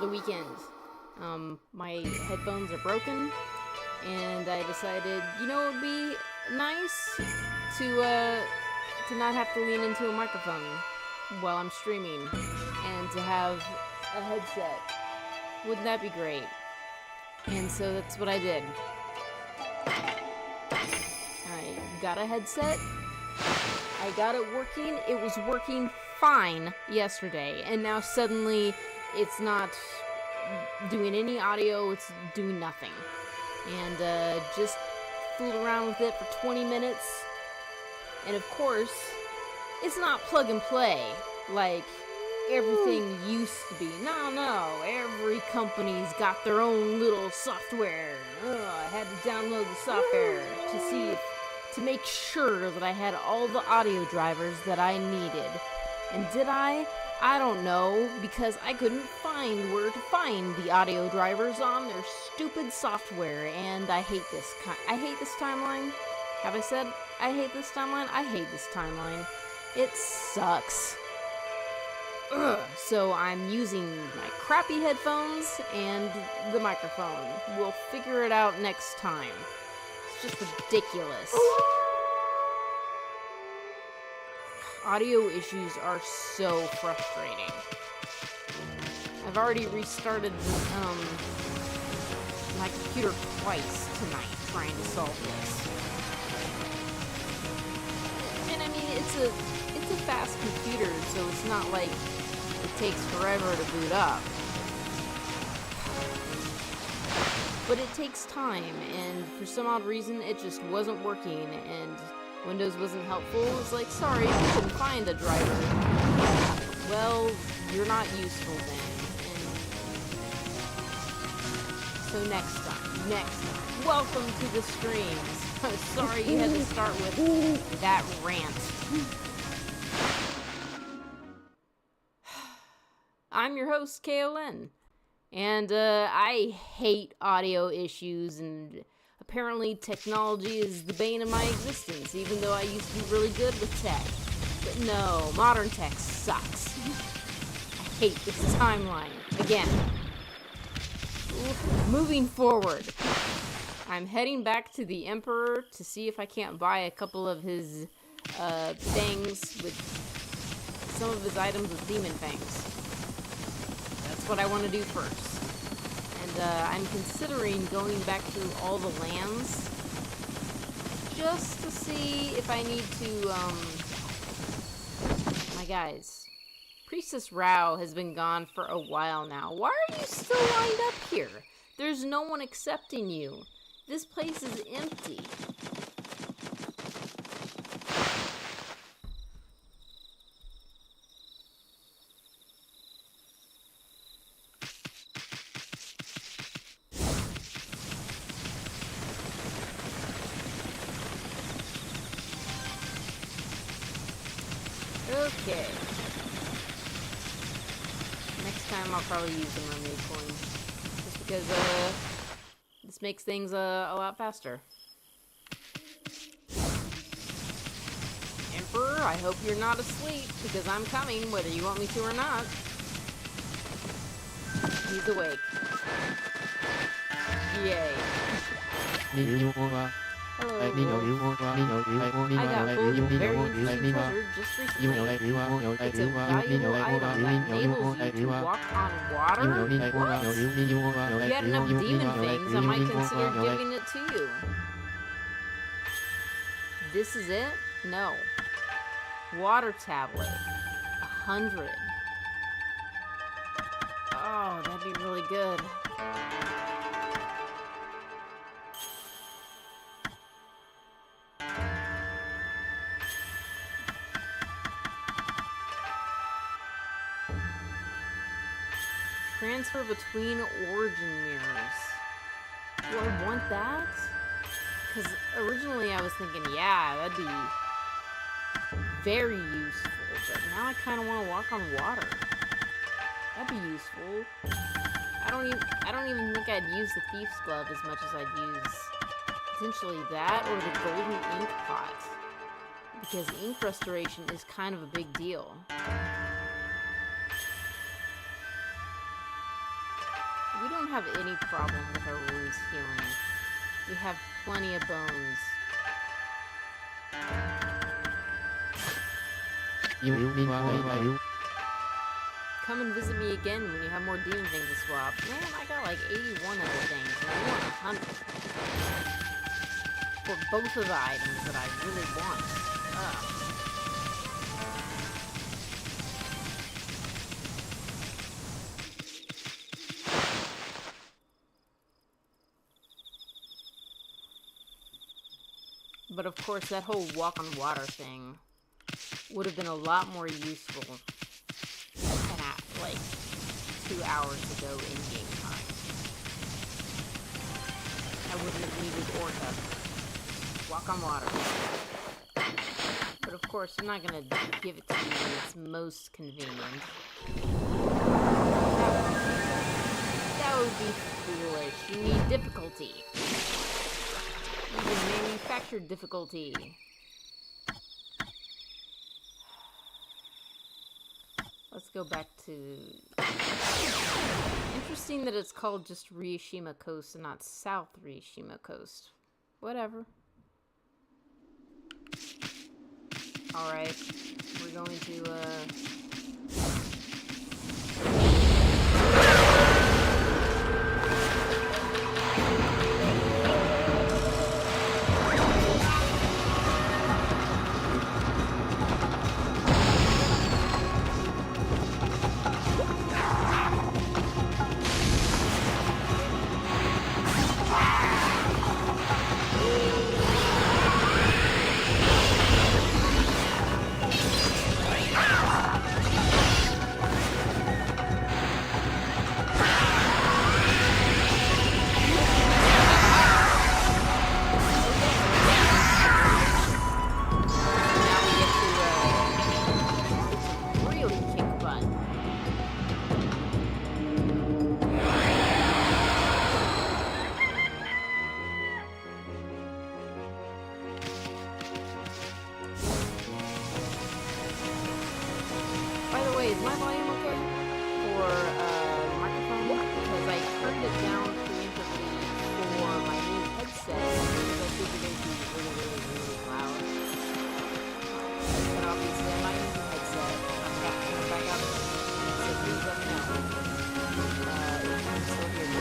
the weekend. My headphones are broken, and I decided, you know, it would be nice to not have to lean into a microphone while I'm streaming, and to have a headset. Wouldn't that be great? And so that's what I did. I got a headset. I got it working. It was working fine yesterday, and now suddenly it's not doing any audio. It's doing nothing. And just fooled around with it for 20 minutes. And of course, it's not plug and play like everything used to be. No, every company's got their own little software. I had to download the software to make sure that I had all the audio drivers that I needed. And did I? I don't know, because I couldn't find where to find the audio drivers on their stupid software, and I hate this timeline. Have I said I hate this timeline? I hate this timeline. It sucks. Ugh. So I'm using my crappy headphones and the microphone. We'll figure it out next time. It's just ridiculous. Audio issues are so frustrating. I've already restarted my computer twice tonight trying to solve this. And I mean, it's a fast computer, so it's not like it takes forever to boot up. But it takes time, and for some odd reason, it just wasn't working, and Windows wasn't helpful. It was like, sorry, we couldn't find a driver. Well, you're not useful then. And so next time, welcome to the streams. Sorry you had to start with that rant. I'm your host, KON, and I hate audio issues, and apparently technology is the bane of my existence, even though I used to be really good with tech. But no, modern tech sucks. I hate this timeline. Again. Moving forward. I'm heading back to the Emperor to see if I can't buy a couple of his things with some of his items with demon fangs. That's what I want to do first. And I'm considering going back through all the lands just to see if I need to, my guys, Priestess Rao has been gone for a while now. Why are you still lined up here? There's no one accepting you. This place is empty. Okay. Next time I'll probably use the mermaid coin. Just because, this makes things a lot faster. Emperor, I hope you're not asleep, because I'm coming, whether you want me to or not. He's awake. Yay. Hello. I got full very interesting treasure just recently. It's a valuable item that enables you to walk on water? What? If you had enough demon things, I might consider giving it to you. This is it? No. Water tablet. 100. Oh, that'd be really good. Transfer between origin mirrors. Do I want that? Because originally I was thinking, yeah, that'd be very useful. But now I kind of want to walk on water. That'd be useful. I don't even think I'd use the thief's glove as much as I'd use potentially that or the golden ink pot. Because ink restoration is kind of a big deal. We don't have any problem with our wounds healing. We have plenty of bones. Come and visit me again when you have more demon things to swap. Man, I got like 81 of the things, and I want 100. For both of the items that I really want. Ugh. But of course, that whole walk on water thing would have been a lot more useful like 2 hours ago in game time. I wouldn't have needed Orca. Walk on water. But of course, I'm not gonna give it to you when it's most convenient. That would be foolish. You need difficulty. Even manufactured difficulty. Let's go back to... Interesting that it's called just Ryushima Coast and not South Ryushima Coast. Whatever. Alright. We're going to, is my volume okay for microphone? Because I turned it down preemptively for my new headset because I figured it would be really loud. But obviously I'm not using a headset. I'm going to turn it back up. So please let me know if I'm still here.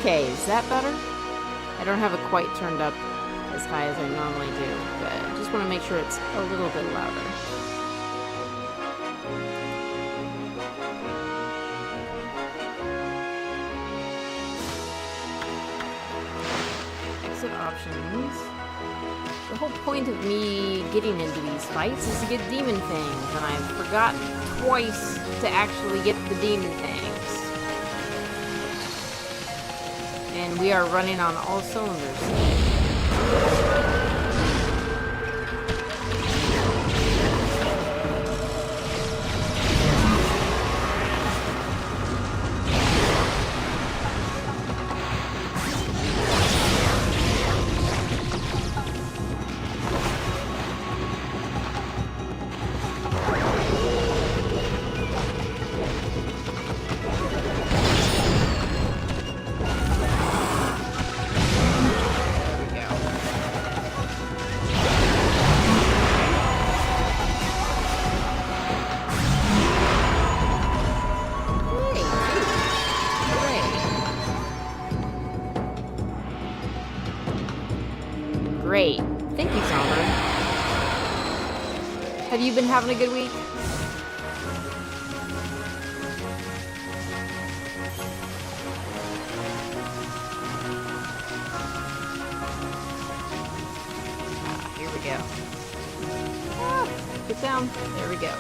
Okay, is that better? I don't have it quite turned up as high as I normally do, but I just want to make sure it's a little bit louder. Exit options. The whole point of me getting into these fights is to get demon things, and I've forgotten twice to actually get the demon things. And we are running on all cylinders. Have you been having a good week? Here we go. Get down. There we go.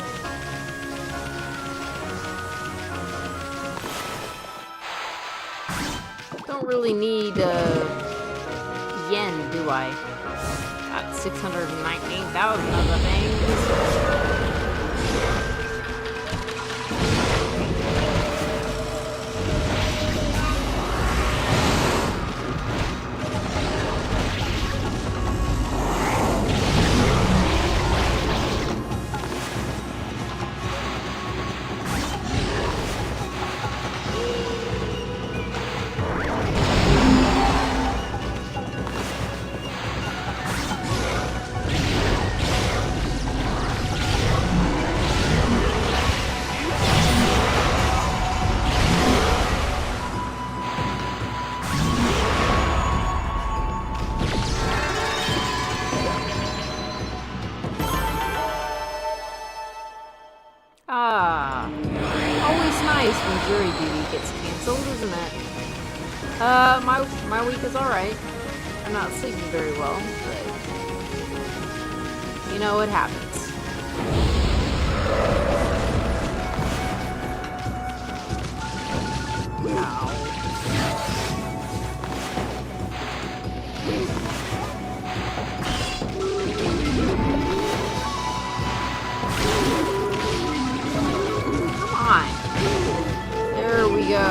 Don't really need yen, do I? Got 619,000 of the things. Always nice when jury duty gets canceled, isn't it? My week is alright. I'm not sleeping very well, but you know what happens. There we go.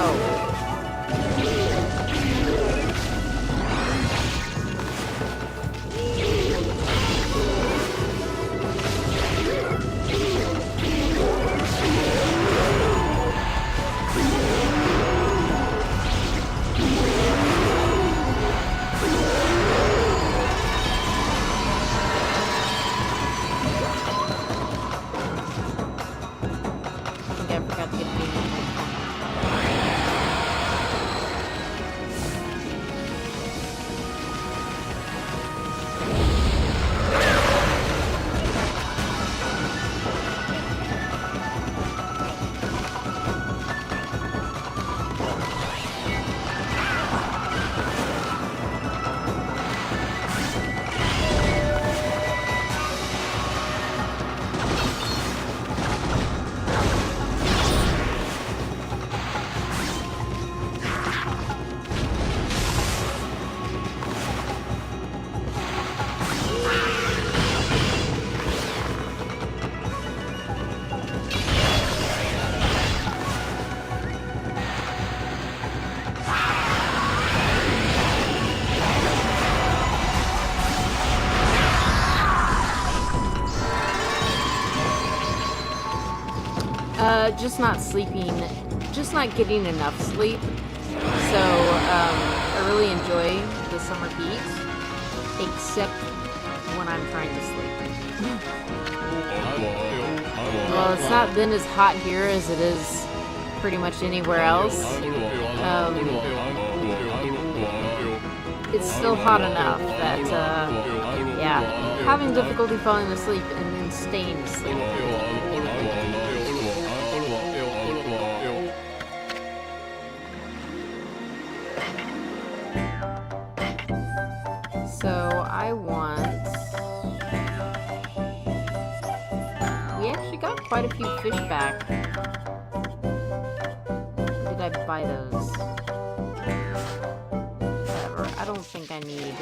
Just not sleeping, just not getting enough sleep. So, I really enjoy the summer heat, except when I'm trying to sleep. Well, it's not been as hot here as it is pretty much anywhere else. It's still hot enough that, yeah, having difficulty falling asleep and then staying asleep. So I want... We actually got quite a few fish back. Or did I buy those? Whatever. I don't think I need...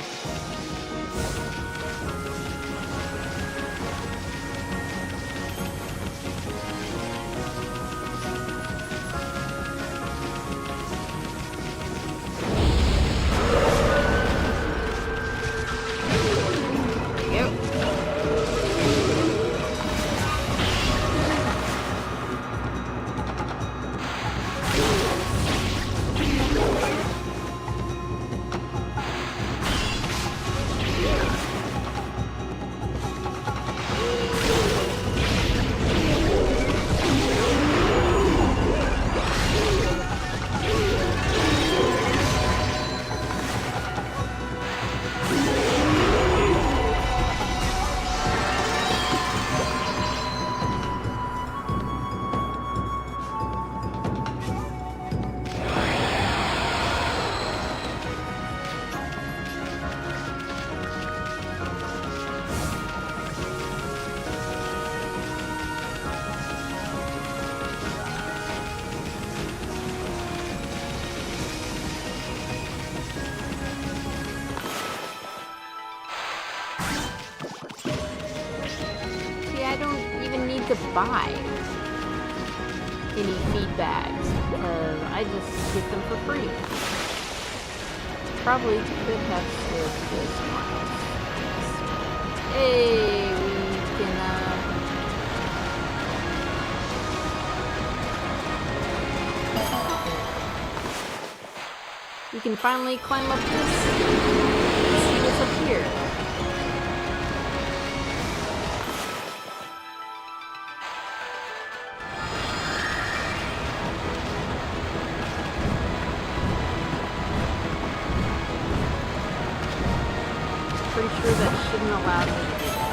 buy any feedbacks because I just get them for free. Probably could have stood this one. Hey, we can we can finally climb up this. See what's up here. Pretty sure that shouldn't allow me to do that.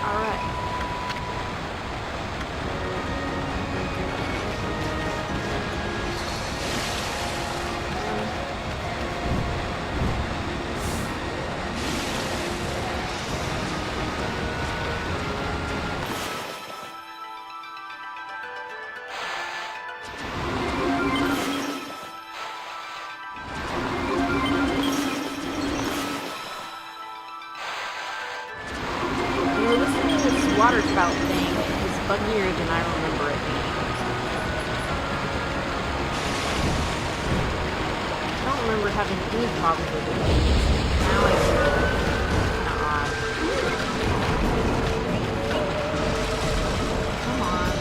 Alright. Water spout thing is buggier than I remember it being. I don't remember having any problems with it. Now I do. Kinda odd. Come on.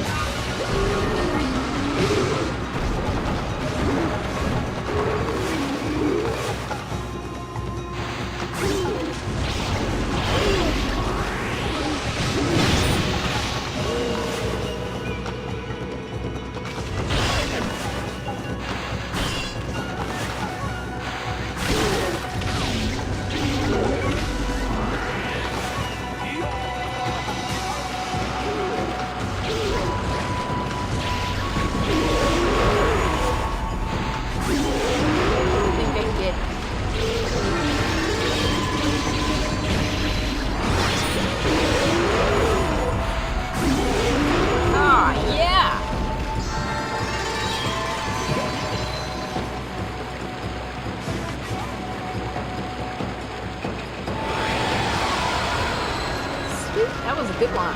That was a good one. I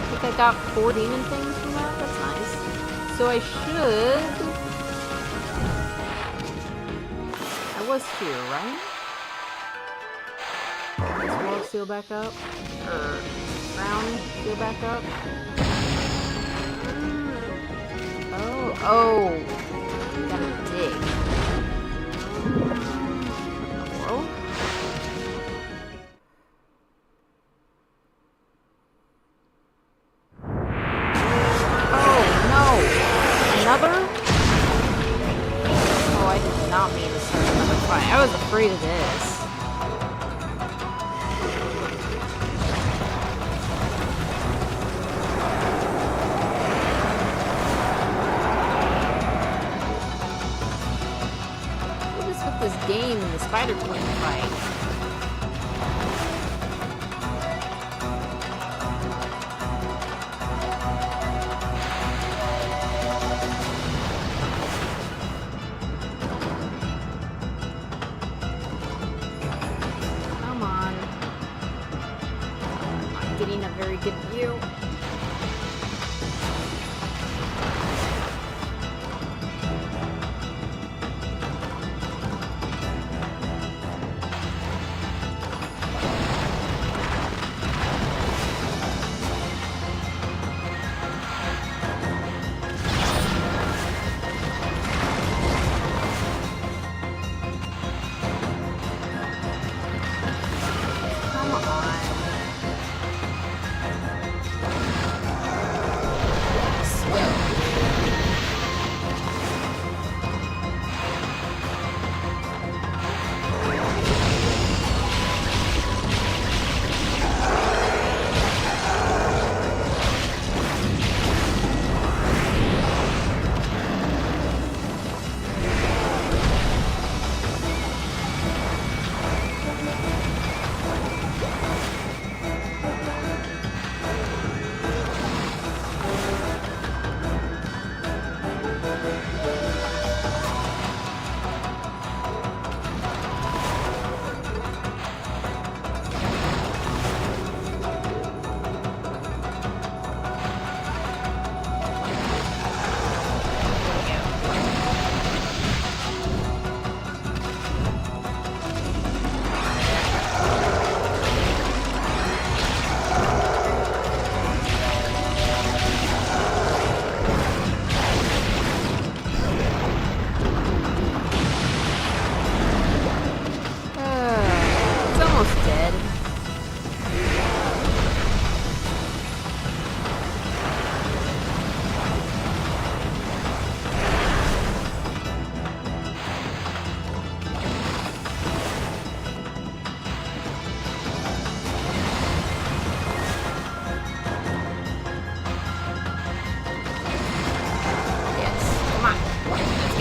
think I got 4 demon things from that. That's nice. So I should... I was here, right? This wall seal back up. Or ground seal back up. Oh. Gotta dig. Whoa. I was afraid of this. What is with this game and the spider queen fight? Getting a very good view.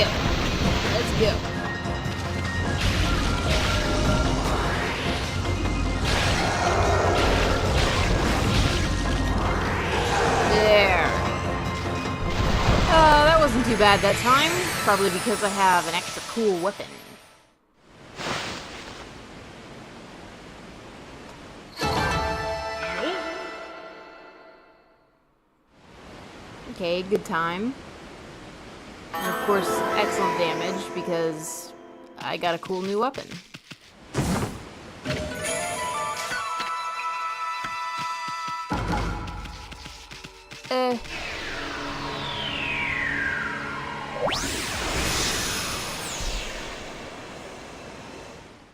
go. Let's go. There. That wasn't too bad that time. Probably because I have an extra cool weapon. Okay, good time. And of course, excellent damage because I got a cool new weapon.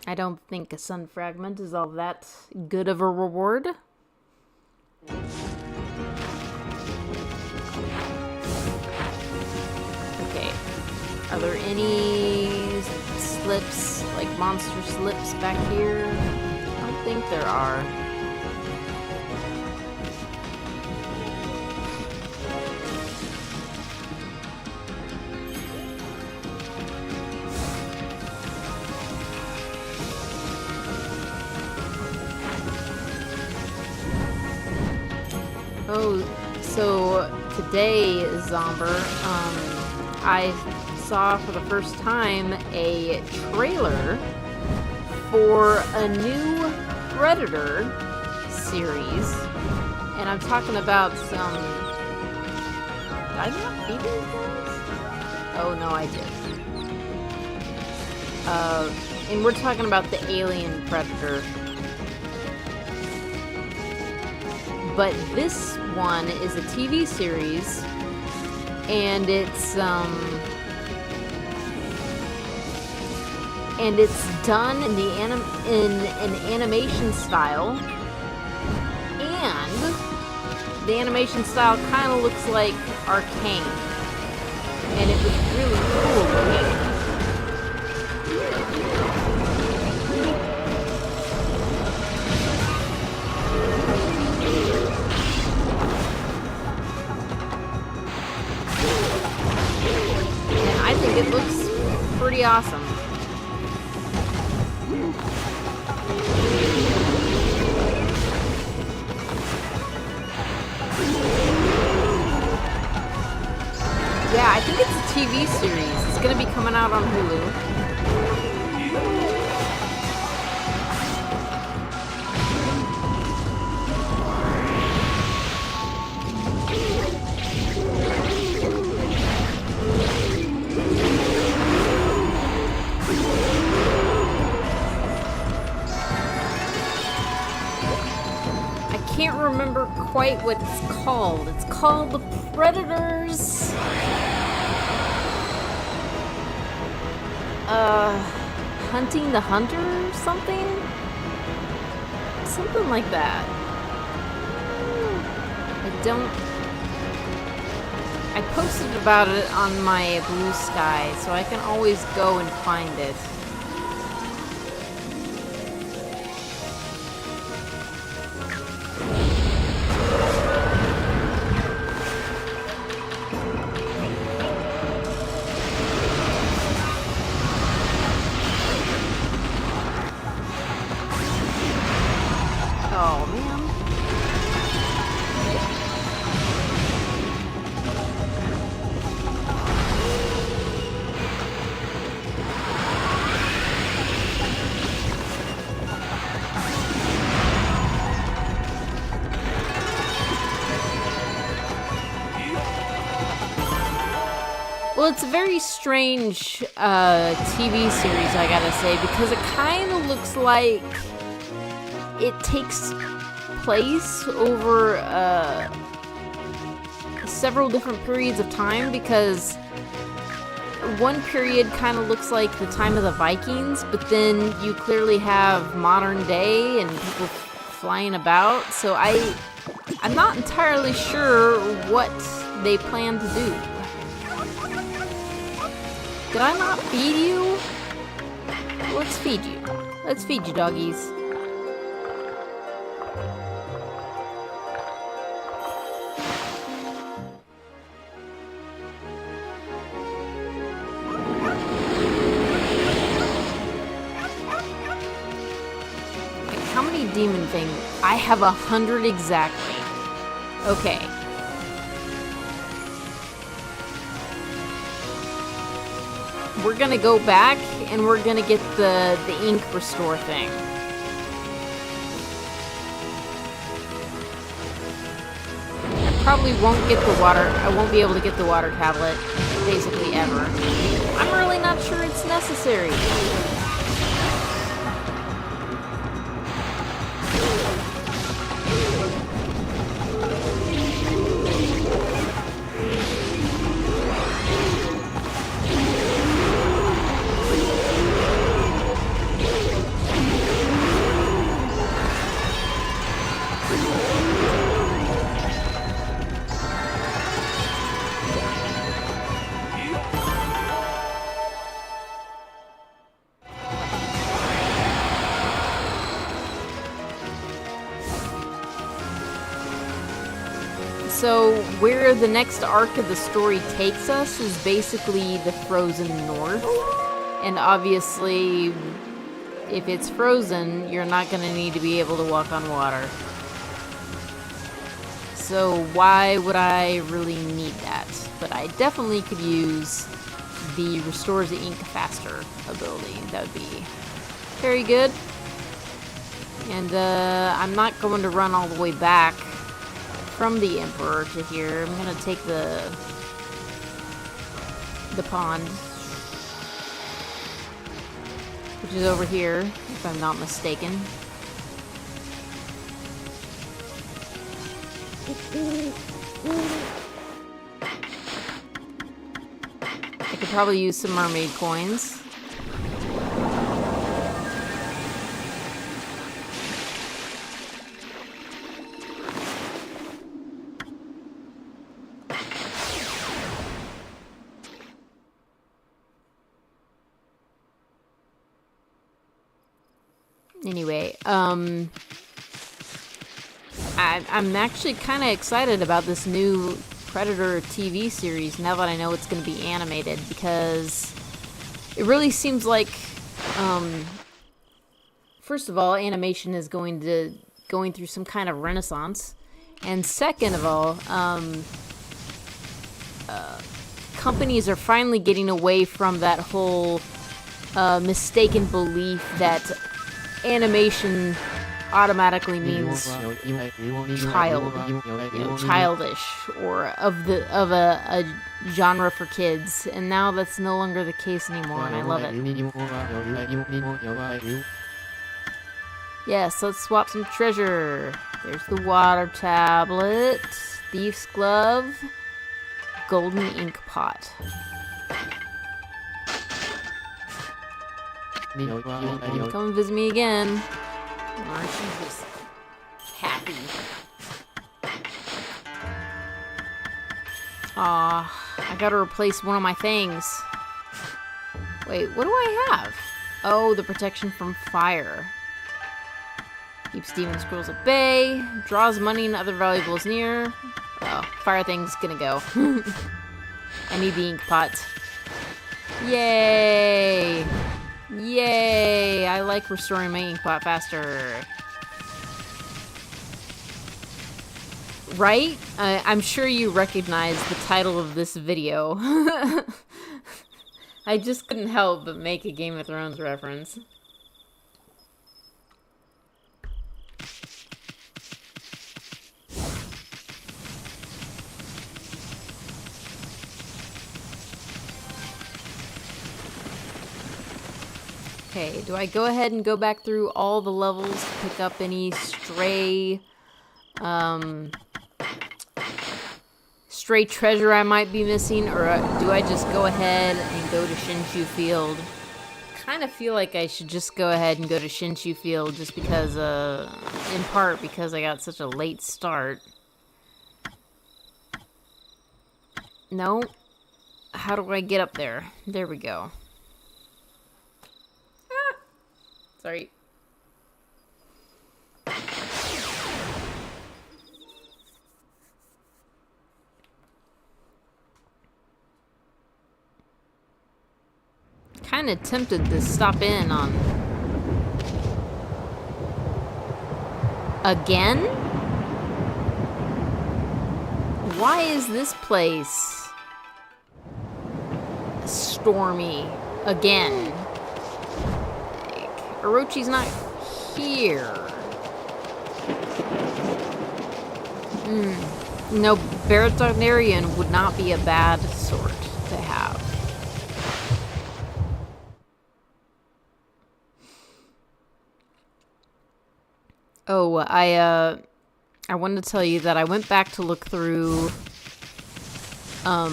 I don't think a sun fragment is all that good of a reward. Okay. Are there any slips, like monster slips back here? I don't think there are. Oh, so today, Zomber, I saw for the first time a trailer for a new Predator series, and I'm talking about some... Did I not feed these guys? Oh, no, I did. And we're talking about the Alien Predator. But this one is a TV series, and it's done in an animation style, and the animation style kind of looks like Arcane, and it was really cool looking. It looks pretty awesome. Yeah, I think it's a TV series. It's gonna be coming out on Hulu. Can't remember quite what it's called. It's called The Predators. Hunting the Hunter or something? Something like that. I posted about it on my Blue Sky, so I can always go and find it. Oh, man. Well, it's a very strange TV series, I gotta say, because it kind of looks like it takes place over several different periods of time, because one period kind of looks like the time of the Vikings, but then you clearly have modern day and people flying about, so I'm not entirely sure what they plan to do. Did I not feed you? Let's feed you. Let's feed you, doggies. thing. I have 100 exactly. Okay. We're gonna go back and we're gonna get the ink restore thing. I probably won't get the water. I won't be able to get the water tablet basically ever. I'm really not sure it's necessary. So where the next arc of the story takes us is basically the frozen north. And obviously, if it's frozen, you're not going to need to be able to walk on water. So why would I really need that? But I definitely could use the restores the ink faster ability. That would be very good. And I'm not going to run all the way back from the Emperor to here. I'm gonna take the pond, which is over here, if I'm not mistaken. I could probably use some mermaid coins. Anyway, I'm actually kind of excited about this new Predator TV series now that I know it's going to be animated, because it really seems like, first of all, animation is going through some kind of renaissance, and second of all, companies are finally getting away from that whole mistaken belief that animation automatically means childish, or of a genre for kids, and now that's no longer the case anymore, and I love it. Yes, let's swap some treasure. There's the water tablet, thief's glove, golden ink pot. Come and visit me again. Aren't you just happy? Aw, I gotta replace one of my things. Wait, what do I have? Oh, the protection from fire. Keeps demon squirrels at bay, draws money and other valuables near. Oh, fire thing's gonna go. I need the ink pot. Yay! Yay! I like restoring my ink pot faster. Right? I'm sure you recognize the title of this video. I just couldn't help but make a Game of Thrones reference. Okay, do I go ahead and go back through all the levels to pick up any stray treasure I might be missing, or do I just go ahead and go to Shinshu Field? Kind of feel like I should just go ahead and go to Shinshu Field, just because, in part because I got such a late start. No? How do I get up there? There we go. Sorry. Kind of tempted to stop in on Again? Why is this place stormy again? Like, Orochi's not here. No, Baratarian would not be a bad sort to have. Oh, I wanted to tell you that I went back to look through all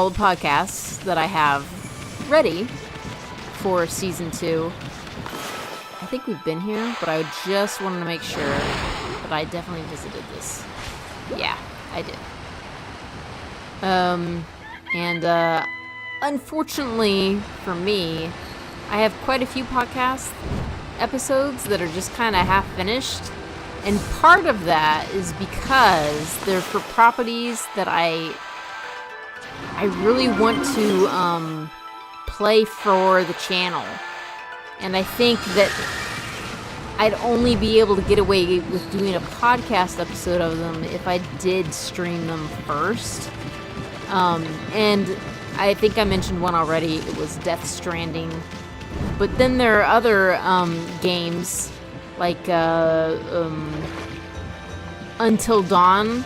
the podcasts that I have ready for season 2. I think we've been here, but I just wanted to make sure. But I definitely visited this. Yeah, I did. And unfortunately for me, I have quite a few podcast episodes that are just kind of half finished. And part of that is because they're for properties that I really want to play for the channel. And I think that I'd only be able to get away with doing a podcast episode of them if I did stream them first. And I think I mentioned one already. It was Death Stranding. But then there are other games like Until Dawn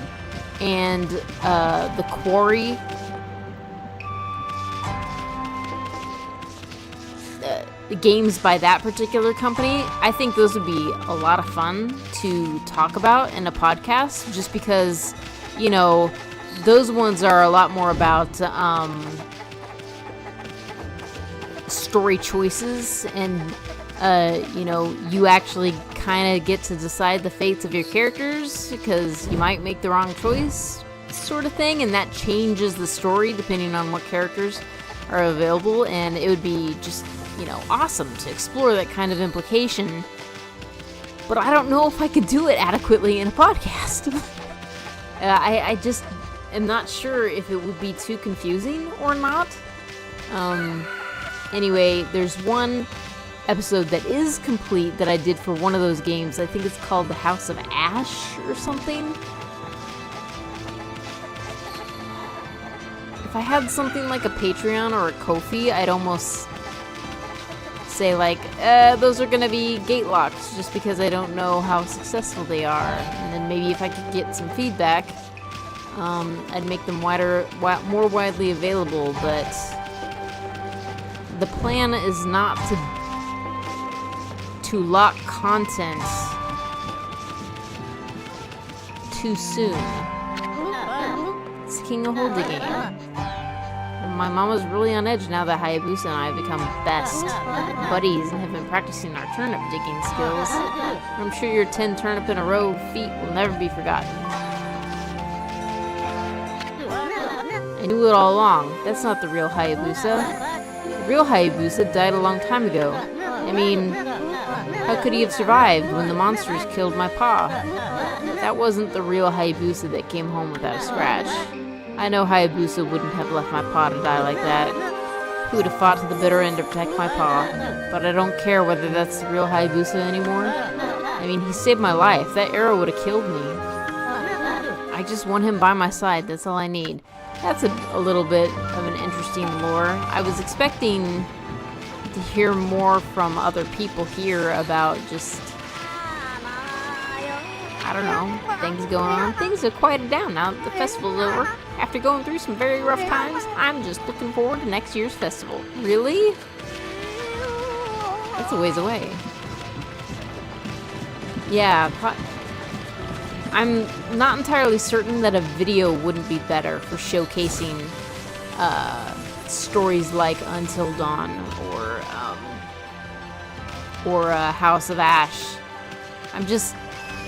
and The Quarry. Games by that particular company. I think those would be a lot of fun to talk about in a podcast, just because, you know, those ones are a lot more about story choices, and you know, you actually kind of get to decide the fates of your characters because you might make the wrong choice, sort of thing, and that changes the story depending on what characters are available. And it would be just, you know, awesome to explore that kind of implication. But I don't know if I could do it adequately in a podcast. I just am not sure if it would be too confusing or not. Anyway, there's one episode that is complete that I did for one of those games. I think it's called The House of Ash or something. If I had something like a Patreon or a Ko-fi, I'd almost say like, those are gonna be gate locked just because I don't know how successful they are. And then maybe if I could get some feedback, I'd make them more widely available. But the plan is not to lock content too soon. It's King of Hold game. My mama's really on edge now that Hayabusa and I have become best buddies and have been practicing our turnip digging skills. I'm sure your 10 turnip in a row feat will never be forgotten. I knew it all along. That's not the real Hayabusa. The real Hayabusa died a long time ago. I mean, how could he have survived when the monsters killed my pa? That wasn't the real Hayabusa that came home without a scratch. I know Hayabusa wouldn't have left my pa to die like that. He would have fought to the bitter end to protect my pa. But I don't care whether that's the real Hayabusa anymore. I mean, he saved my life. That arrow would have killed me. I just want him by my side. That's all I need. That's a little bit of an interesting lore. I was expecting to hear more from other people here about just, I don't know, things going on. Things have quieted down now that the festival's over. After going through some very rough times, I'm just looking forward to next year's festival. Really? That's a ways away. Yeah, I'm not entirely certain that a video wouldn't be better for showcasing stories like Until Dawn or House of Ash. I'm just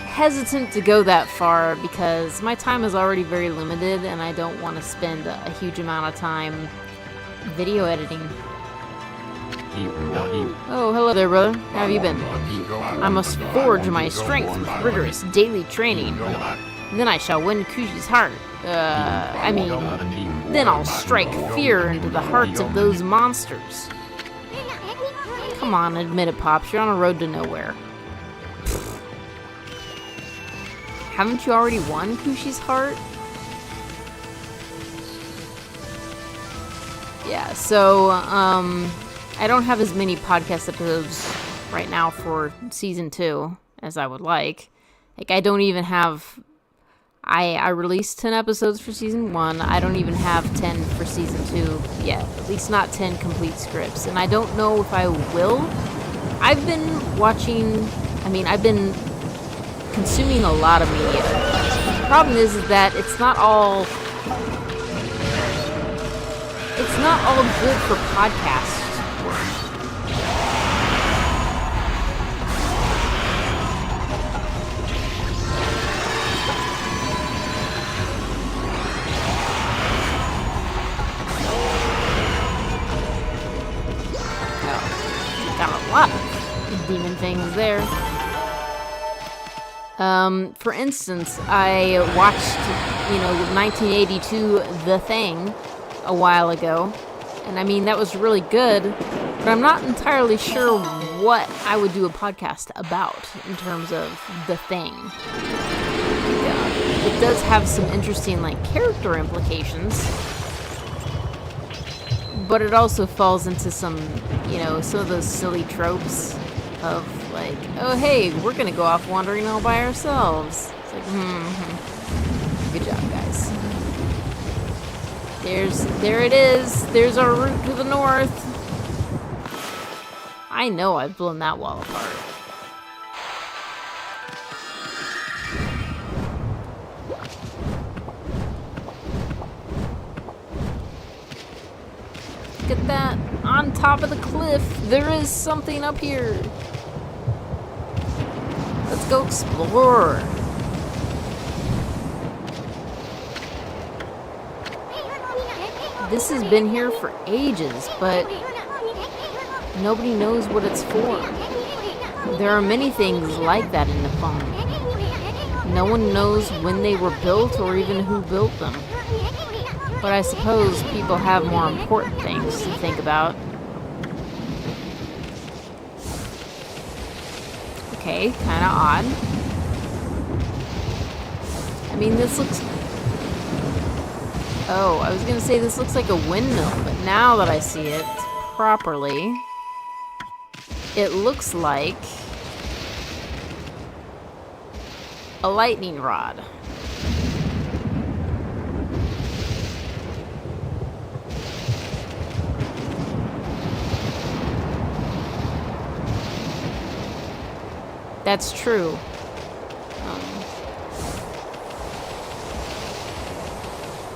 hesitant to go that far because my time is already very limited and I don't want to spend a huge amount of time video editing. Oh, hello there, brother. How have you been? I must forge my strength with rigorous daily training. Then I shall win Kushi's heart. Then I'll strike fear into the hearts of those monsters. Come on, admit it, Pops. You're on a road to nowhere. Haven't you already won Kushi's heart? Yeah, so, I don't have as many podcast episodes right now for season 2 as I would like. Like, I don't even have... I released 10 episodes for season 1. I don't even have 10 for season 2 yet. At least not 10 complete scripts. And I don't know if I will. I've been watching... I've been consuming a lot of media. The problem is that it's not all good for podcast work. Oh, got a lot of demon things there. For instance, I watched, 1982 The Thing a while ago, and that was really good, but I'm not entirely sure what I would do a podcast about in terms of The Thing. It does have some interesting, character implications, but it also falls into some of those silly tropes of, oh, hey, we're gonna go off wandering all by ourselves. It's like, good job, guys. There it is. There's our route to the north. I know I've blown that wall apart. Look at that. On top of the cliff, there is something up here. Let's go explore. This has been here for ages, but nobody knows what it's for. There are many things like that in Nippon. No one knows when they were built or even who built them. But I suppose people have more important things to think about. Okay, kind of odd. This looks... Oh, I was gonna say this looks like a windmill, but now that I see it properly, it looks like a lightning rod. That's true.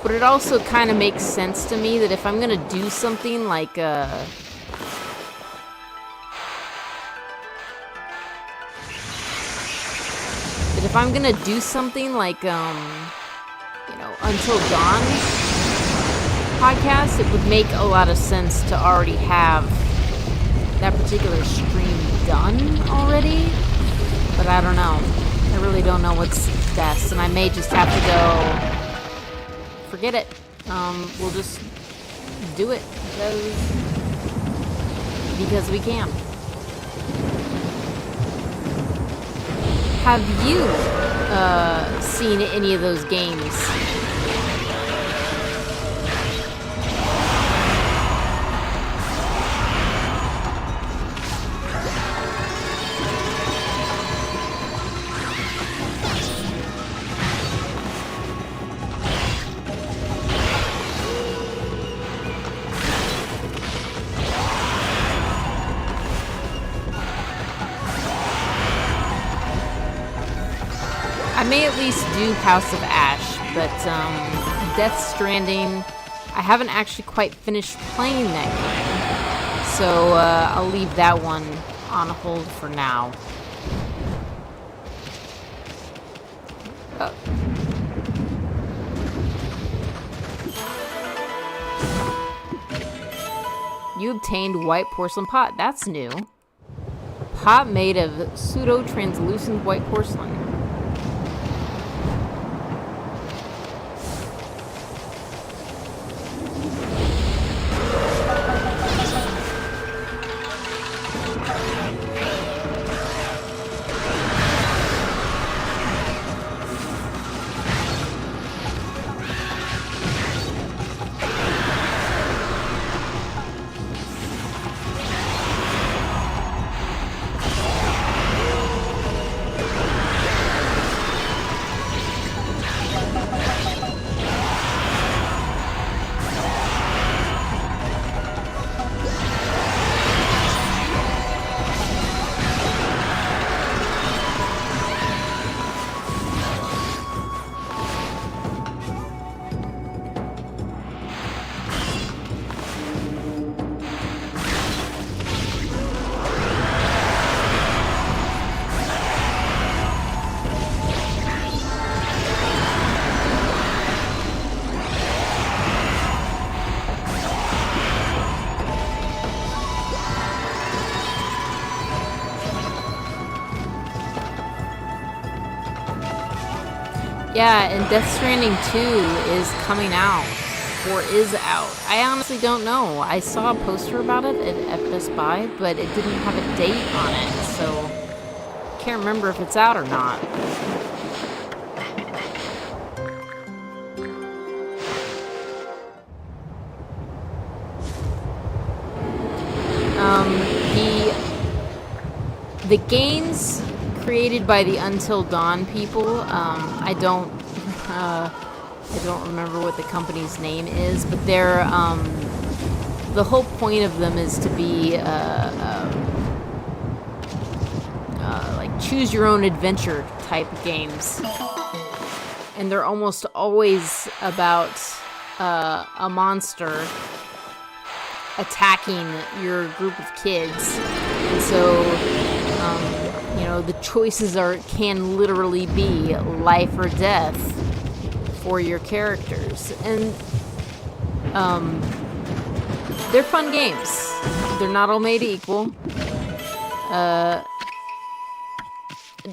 But it also kind of makes sense to me that if I'm gonna do something like that if I'm gonna do something like Until Dawn podcast, it would make a lot of sense to already have that particular stream done already. But I don't know. I really don't know what's best, and I may just have to go. Forget it. We'll just do it because we can. Have you seen any of those games? I may at least do House of Ash, but Death Stranding, I haven't actually quite finished playing that game, so I'll leave that one on hold for now. Oh. You obtained white porcelain pot. That's new. Pot made of pseudo-translucent white porcelain. Yeah, and Death Stranding 2 is coming out, or is out. I honestly don't know. I saw a poster about it at Best Buy, but it didn't have a date on it, so can't remember if it's out or not. The games created by the Until Dawn people, I don't remember what the company's name is, but they're, the whole point of them is to be, like choose your own adventure type games. And they're almost always about, a monster attacking your group of kids. And so, you know, the choices can literally be life or death for your characters. And they're fun games. They're not all made equal.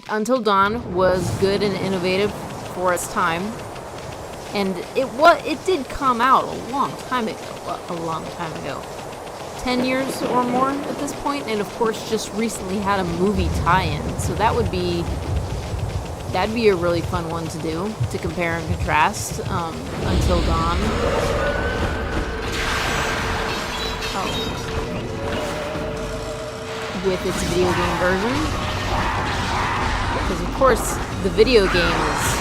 Until Dawn was good and innovative for its time. And it did come out a long time ago. 10 years or more at this point, and of course just recently had a movie tie-in, so that'd be a really fun one to do, to compare and contrast. Until Dawn. With its video game version. Because of course the video game is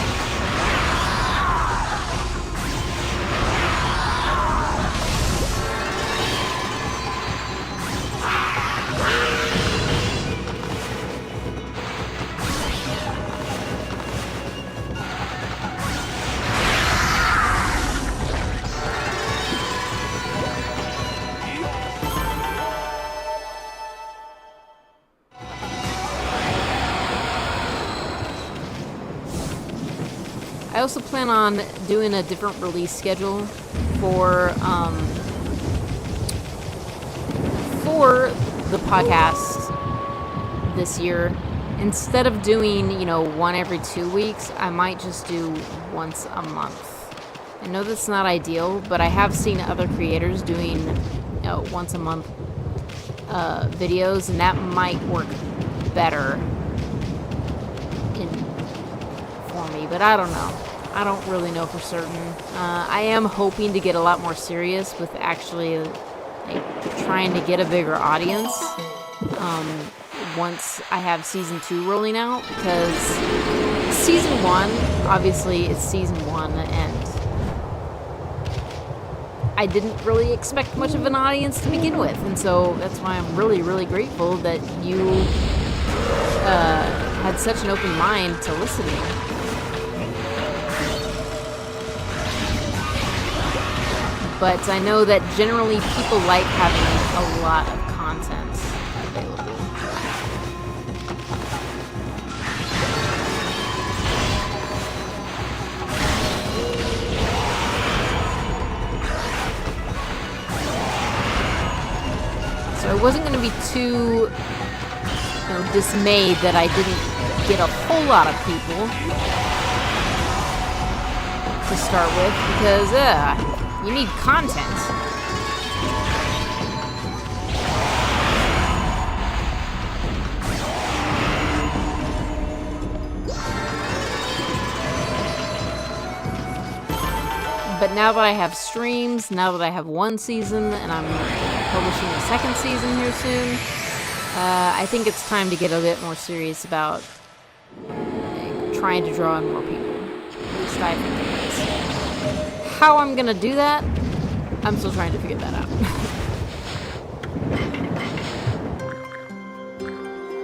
I also plan on doing a different release schedule for the podcast this year. Instead of doing, you know, one every 2 weeks, I might just do once a month. I know that's not ideal, but I have seen other creators doing, you know, once a month videos, and that might work better for me, but I don't know. I don't really know for certain. I am hoping to get a lot more serious with actually like, trying to get a bigger audience once I have season 2 rolling out, because season 1, obviously it's season 1, and I didn't really expect much of an audience to begin with, and so that's why I'm really, really grateful that you had such an open mind to listening. But I know that generally people like having a lot of content available. So I wasn't going to be too, you know, dismayed that I didn't get a whole lot of people to start with, because you need content. But now that I have streams, now that I have one season, and I'm publishing the second season here soon, I think it's time to get a bit more serious about trying to draw in more people. At least I think it is. How I'm gonna do that, I'm still trying to figure that out.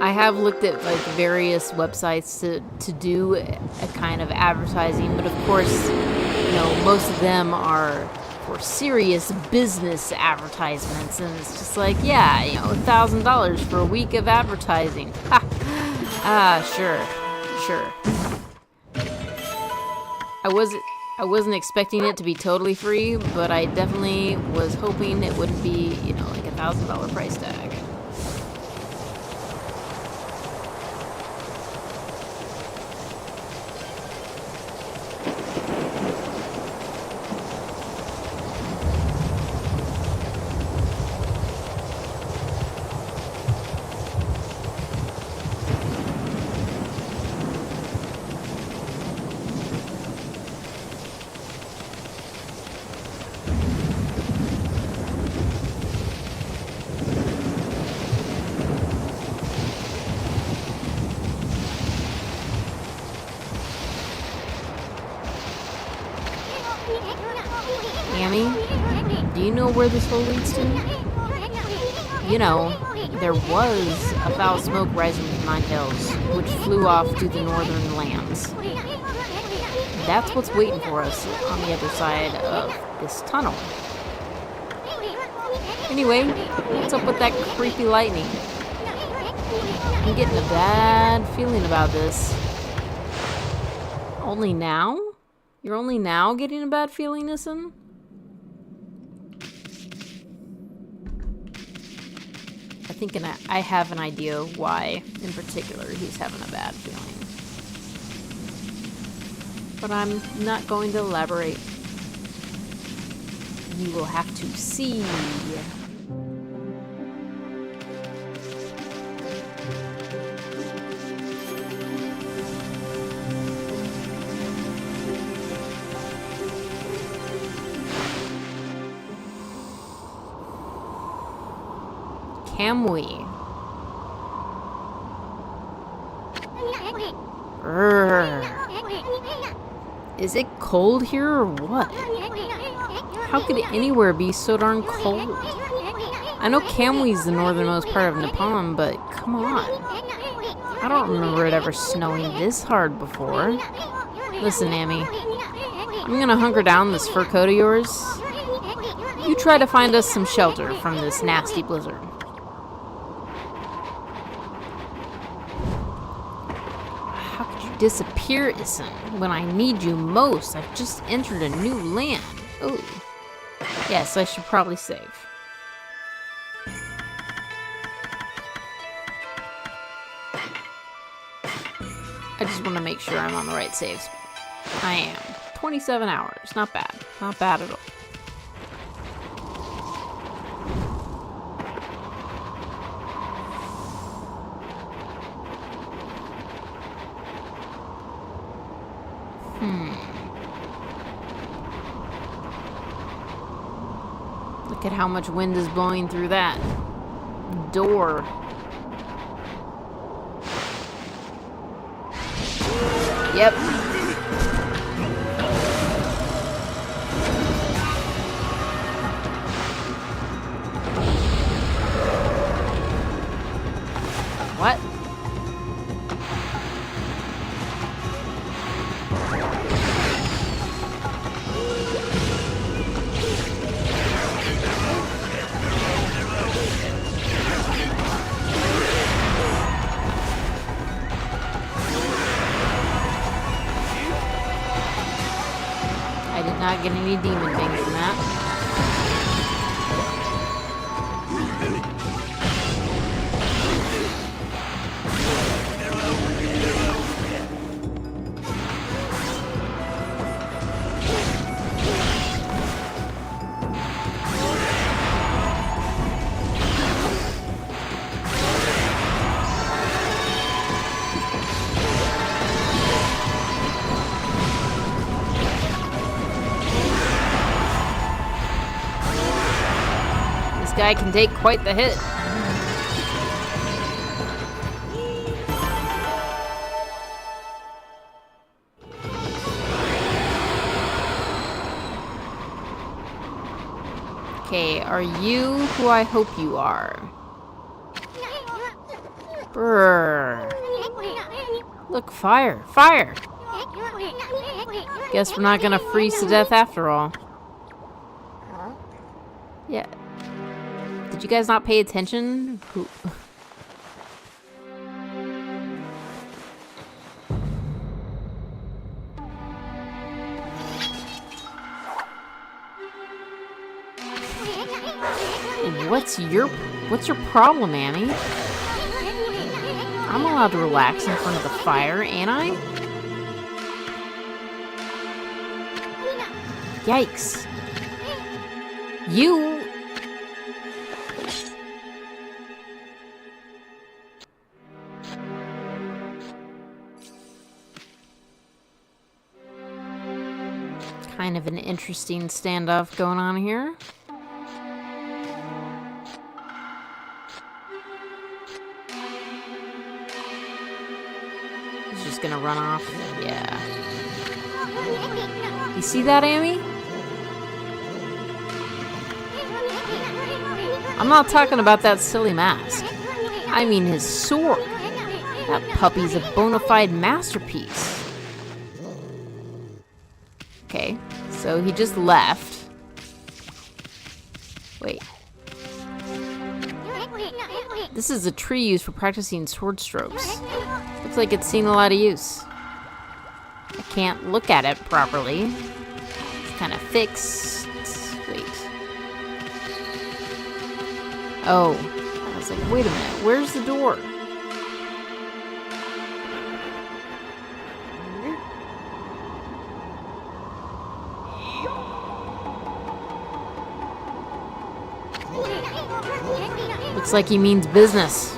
I have looked at like various websites to do a kind of advertising, but of course, you know, most of them are for serious business advertisements, and it's just like, yeah, you know, $1,000 for a week of advertising. Sure. I wasn't expecting it to be totally free, but I definitely was hoping it wouldn't be, you know, like $1,000 price tag. you know where this hole leads to? You know, there was a foul smoke rising from Nine Hills, which flew off to the northern lands. That's what's waiting for us on the other side of this tunnel. Anyway, what's up with that creepy lightning? I'm getting a bad feeling about this. Only now? You're only now getting a bad feeling, Nissan? I have an idea why, in particular, he's having a bad feeling. But I'm not going to elaborate. You will have to see. Can we? Is it cold here or what? How could anywhere be so darn cold? I know Kamwi's the northernmost part of Nippon, but come on. I don't remember it ever snowing this hard before. Listen, Amy. I'm gonna hunker down this fur coat of yours. You try to find us some shelter from this nasty blizzard. How could you disappear, Issen, when I need you most? I've just entered a new land. Oh. Yes, I should probably save. I just want to make sure I'm on the right saves. I am. 27 hours. Not bad. Not bad at all. Look at how much wind is blowing through that door. Yep. What? I did not get any demon things from that. Guy can take quite the hit. Okay, are you who I hope you are? Brrr. Look, fire! Fire! Guess we're not gonna freeze to death after all. Yeah. Did you guys not pay attention? What's your problem, Annie? I'm allowed to relax in front of the fire, ain't I? Yikes. You... Kind of an interesting standoff going on here. He's just gonna run off. Yeah. You see that, Amy? I'm not talking about that silly mask. I mean his sword. That puppy's a bona fide masterpiece. Okay, so he just left. Wait. This is a tree used for practicing sword strokes. Looks like it's seen a lot of use. I can't look at it properly. It's kind of fixed. Wait. Oh. I was like, wait a minute. Where's the door? Looks like he means business.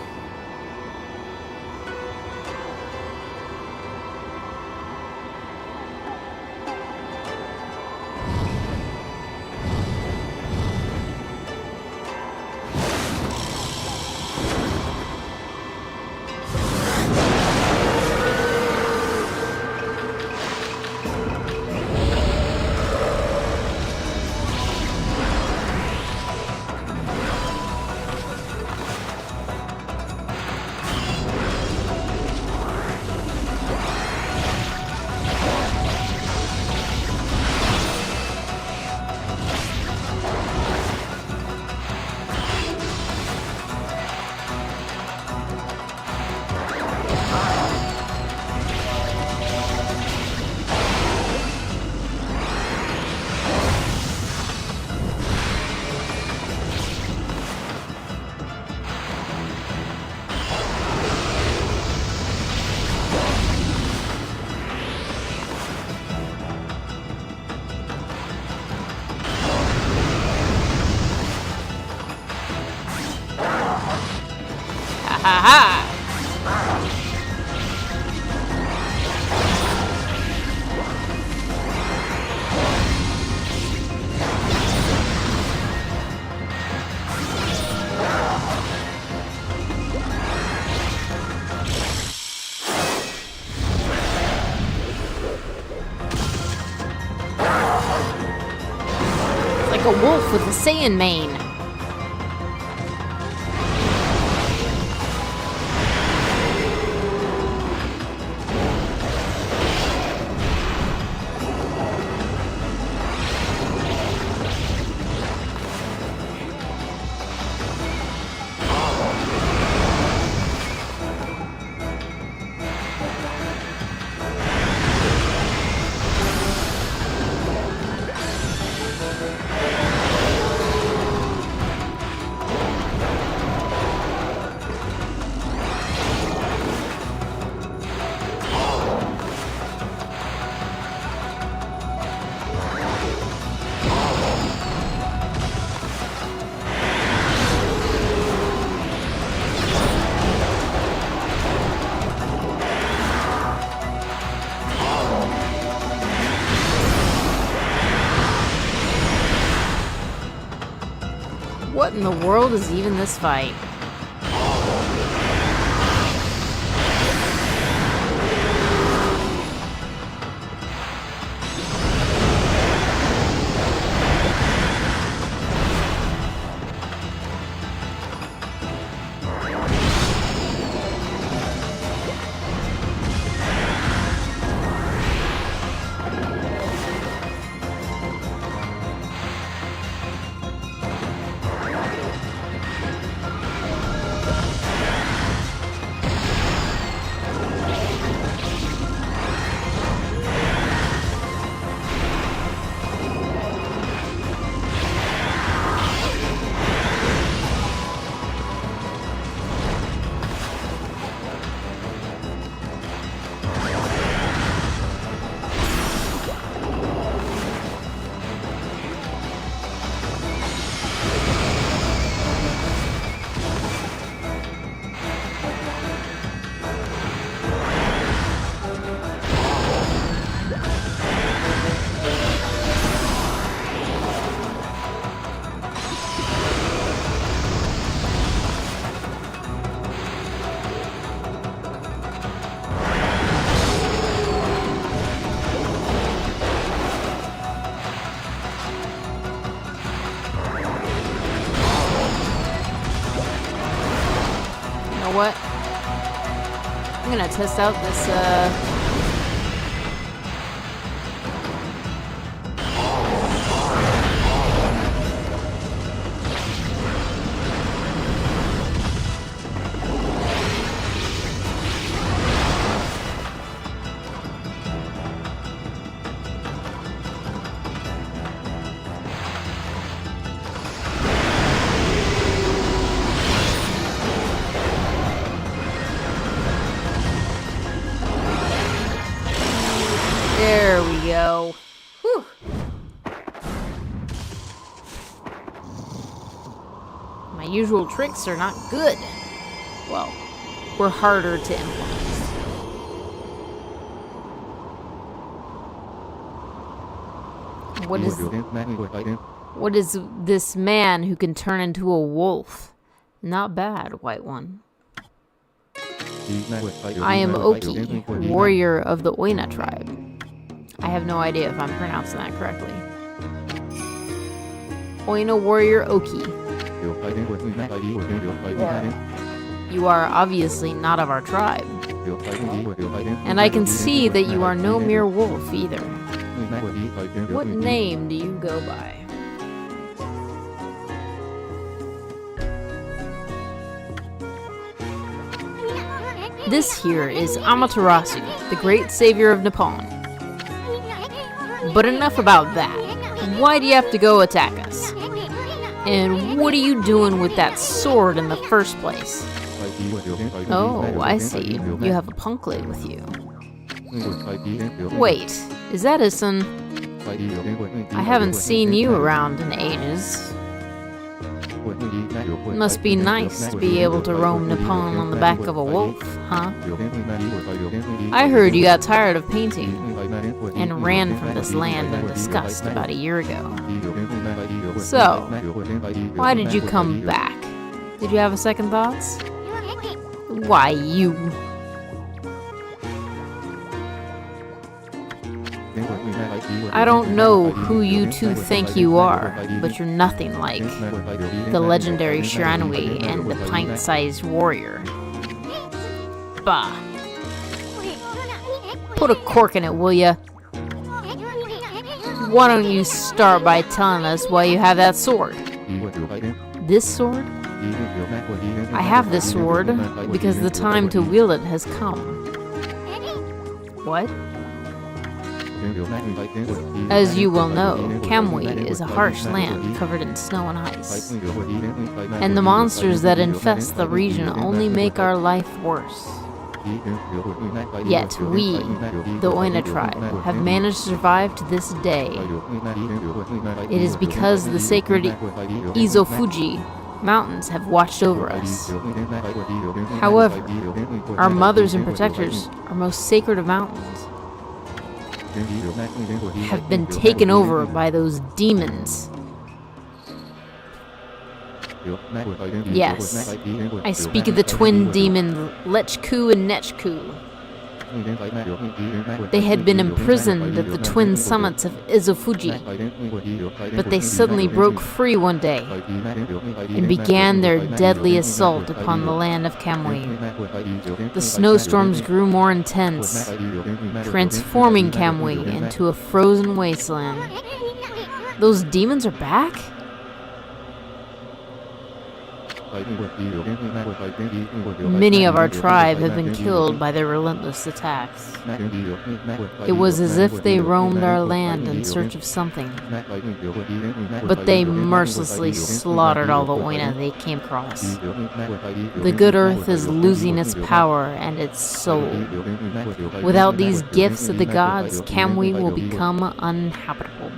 Ha! It's like a wolf with a Saiyan mane. What in the world is even this fight? know what? I'm gonna test out this, There we go. Whew. My usual tricks are not good. Well, we're harder to implement. What is this man who can turn into a wolf? Not bad, White One. I am Oki, warrior of the Oina tribe. I have no idea if I'm pronouncing that correctly. Oina warrior Oki. You are obviously not of our tribe. And I can see that you are no mere wolf either. What name do you go by? This here is Amaterasu, the great savior of Nippon. But enough about that. Why do you have to go attack us? And what are you doing with that sword in the first place? Oh, I see. You have a punklet with you. Wait, is that Isun? I haven't seen you around in ages. It must be nice to be able to roam Nippon on the back of a wolf, huh? I heard you got tired of painting and ran from this land in disgust about a year ago. So, why did you come back? Did you have a second thoughts? Why, you... I don't know who you two think you are, but you're nothing like the legendary Shiranui and the pint-sized warrior. Bah. Put a cork in it, will ya? Why don't you start by telling us why you have that sword? This sword? I have this sword because the time to wield it has come. What? As you well know, Kamui is a harsh land covered in snow and ice. And the monsters that infest the region only make our life worse. Yet we, the Oina tribe, have managed to survive to this day. It is because the sacred Izofuji mountains have watched over us. However, our mothers and protectors, our most sacred of mountains, have been taken over by those demons. Yes, I speak of the twin demon Lechku and Nechku. They had been imprisoned at the twin summits of Izofuji, but they suddenly broke free one day and began their deadly assault upon the land of Kamui. The snowstorms grew more intense, transforming Kamui into a frozen wasteland. Those demons are back? Many of our tribe have been killed by their relentless attacks. It was as if they roamed our land in search of something, but they mercilessly slaughtered all the Oina they came across. The good earth is losing its power and its soul. Without these gifts of the gods, Kamui will become uninhabitable.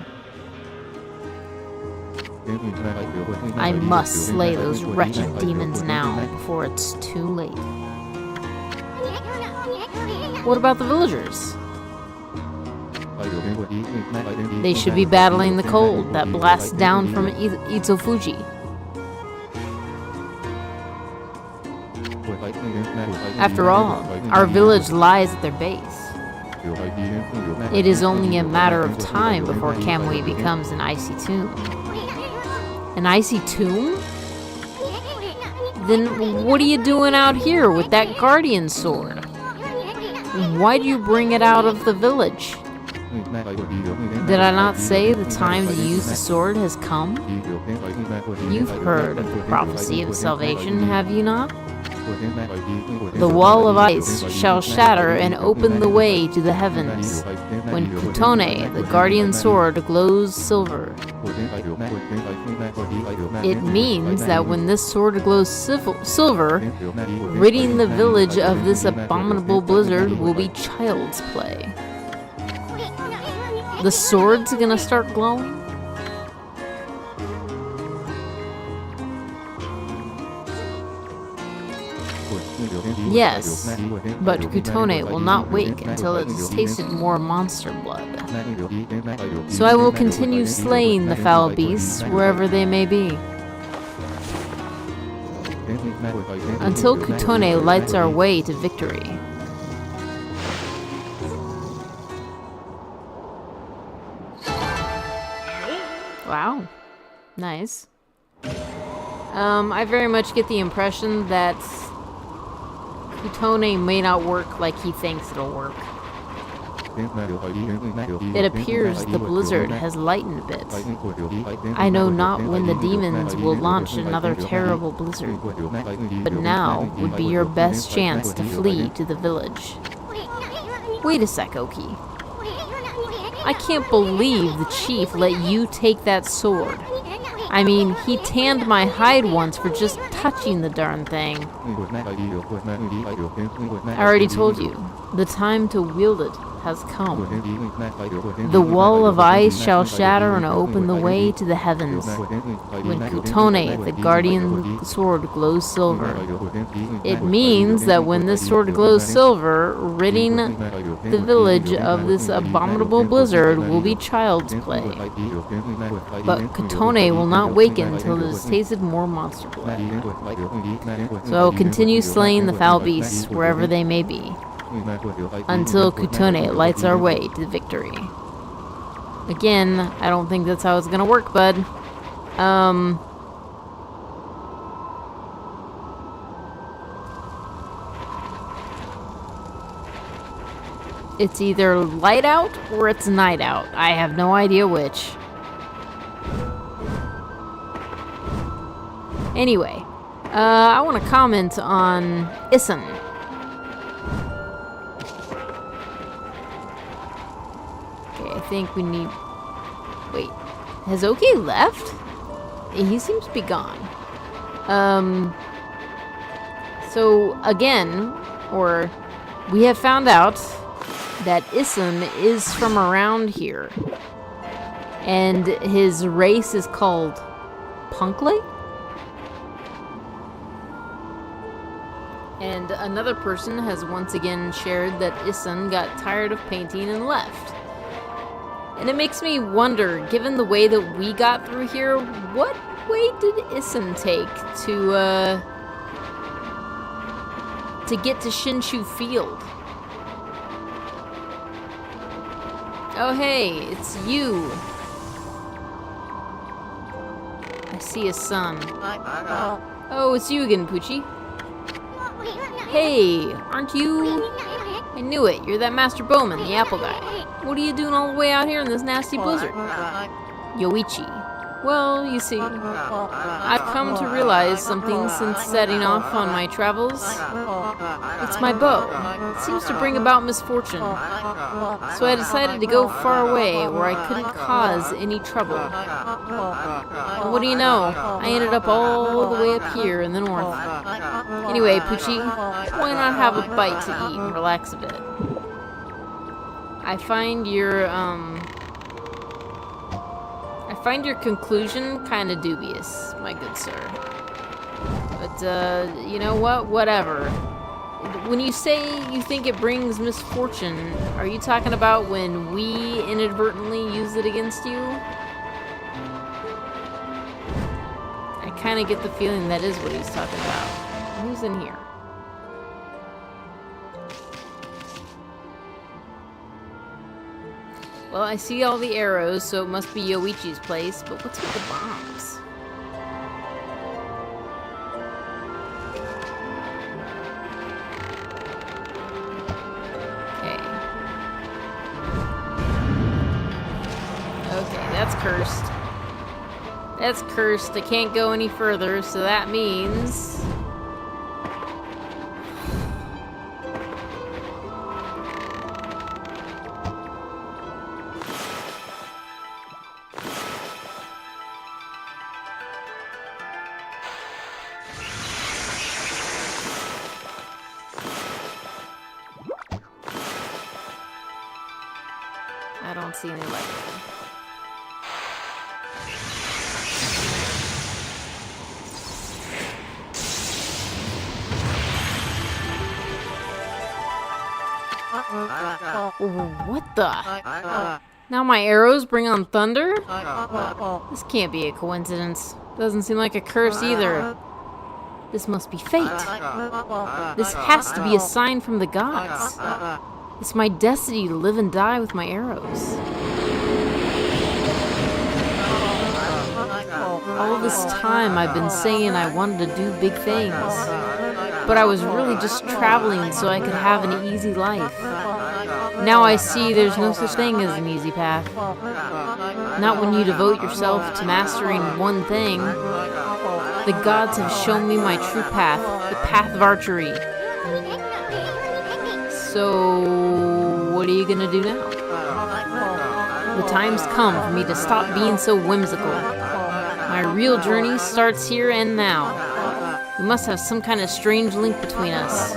I must slay those wretched demons now, before it's too late. What about the villagers? They should be battling the cold that blasts down from Izofuji. After all, our village lies at their base. It is only a matter of time before Kamui becomes an icy tomb. An icy tomb? Then what are you doing out here with that guardian sword? Why'd you bring it out of the village? Did I not say the time to use the sword has come? You've heard of the prophecy of salvation, have you not? The wall of ice shall shatter and open the way to the heavens. When Kutone, the guardian sword, glows silver. It means that when this sword glows silver, ridding the village of this abominable blizzard will be child's play. The sword's gonna start glowing? Yes, but Kutone will not wake until it has tasted more monster blood. So I will continue slaying the foul beasts wherever they may be. Until Kutone lights our way to victory. Wow. Nice. I very much get the impression that Kutone may not work like he thinks it'll work. It appears the blizzard has lightened a bit. I know not when the demons will launch another terrible blizzard, but now would be your best chance to flee to the village. Wait a sec, Oki. I can't believe the chief let you take that sword. I mean, he tanned my hide once for just touching the darn thing. I already told you, the time to wield it has come. The wall of ice shall shatter and open the way to the heavens. When Kutone, the guardian sword, glows silver, it means that when this sword glows silver, ridding the village of this abominable blizzard will be child's play. But Kutone will not waken until it has tasted more monster blood. So I will continue slaying the foul beasts wherever they may be, until Kutone lights our way to victory. Again, I don't think that's how it's gonna work, bud. It's either light out or it's night out. I have no idea which. Anyway, I want to comment on Issen. Okay, I think we need... Wait, has Oki left? He seems to be gone. So, again, or we have found out that Issen is from around here. And his race is called Punkle? And another person has once again shared that Issen got tired of painting and left. And it makes me wonder, given the way that we got through here, what way did Issen take to get to Shinshu Field? Oh hey, it's you. I see a sun. Oh, it's you again, Poochie. Hey, aren't you? I knew it. You're that Master Bowman, the apple guy. What are you doing all the way out here in this nasty blizzard? Yoichi. Well, you see, I've come to realize something since setting off on my travels. It's my bow. It seems to bring about misfortune. So I decided to go far away where I couldn't cause any trouble. And what do you know? I ended up all the way up here in the north. Anyway, Poochie, why not have a bite to eat and relax a bit? I find your conclusion kind of dubious, my good sir. But, you know what? Whatever. When you say you think it brings misfortune, are you talking about when we inadvertently use it against you? I kind of get the feeling that is what he's talking about. Who's in here? Well, I see all the arrows, so it must be Yoichi's place, but what's with the bombs? cursed. That's cursed. I can't go any further, so that means... I don't see any lightning. What the? Now my arrows bring on thunder? This can't be a coincidence. Doesn't seem like a curse either. This must be fate. This has to be a sign from the gods. It's my destiny to live and die with my arrows. All this time I've been saying I wanted to do big things. But I was really just traveling so I could have an easy life. Now I see there's no such thing as an easy path. Not when you devote yourself to mastering one thing. The gods have shown me my true path, the path of archery. So, what are you gonna do now? The time's come for me to stop being so whimsical. My real journey starts here and now. We must have some kind of strange link between us.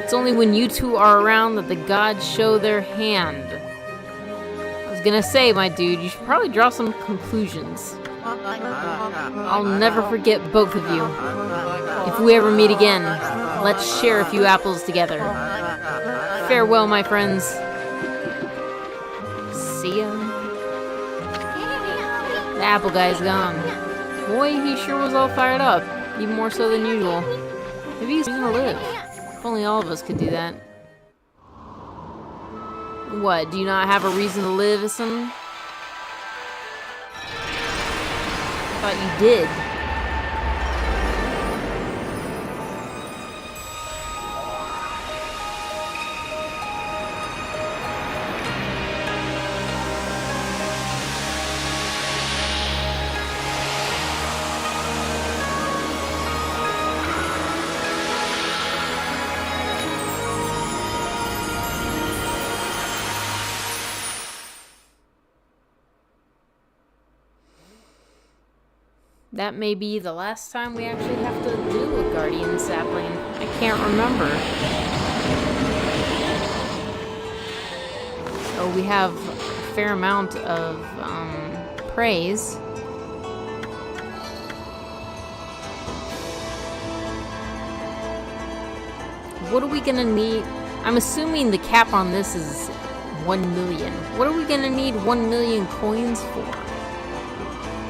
It's only when you two are around that the gods show their hand. I was gonna say, my dude, you should probably draw some conclusions. I'll never forget both of you. If we ever meet again, let's share a few apples together. Farewell, my friends. See ya. The apple guy's gone. Boy, he sure was all fired up. Even more so than usual. Maybe he's gonna live. If only all of us could do that. What, do you not have a reason to live, Ism? I thought you did. That may be the last time we actually have to do a guardian sapling. I can't remember. Oh, we have a fair amount of praise. What are we gonna need? I'm assuming the cap on this is 1 million. What are we gonna need 1 million coins for?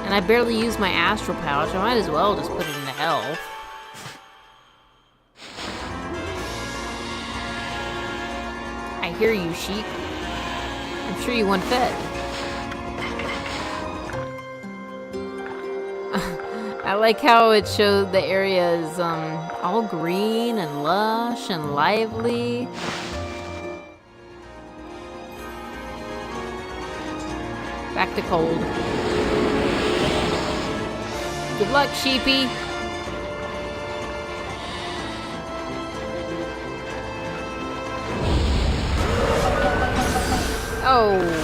And I barely use my astral pouch. I might as well just put it into health. I hear you, sheep. I'm sure you want fed. I like how it showed the area is all green and lush and lively. Back to cold. Good luck, sheepy. Oh.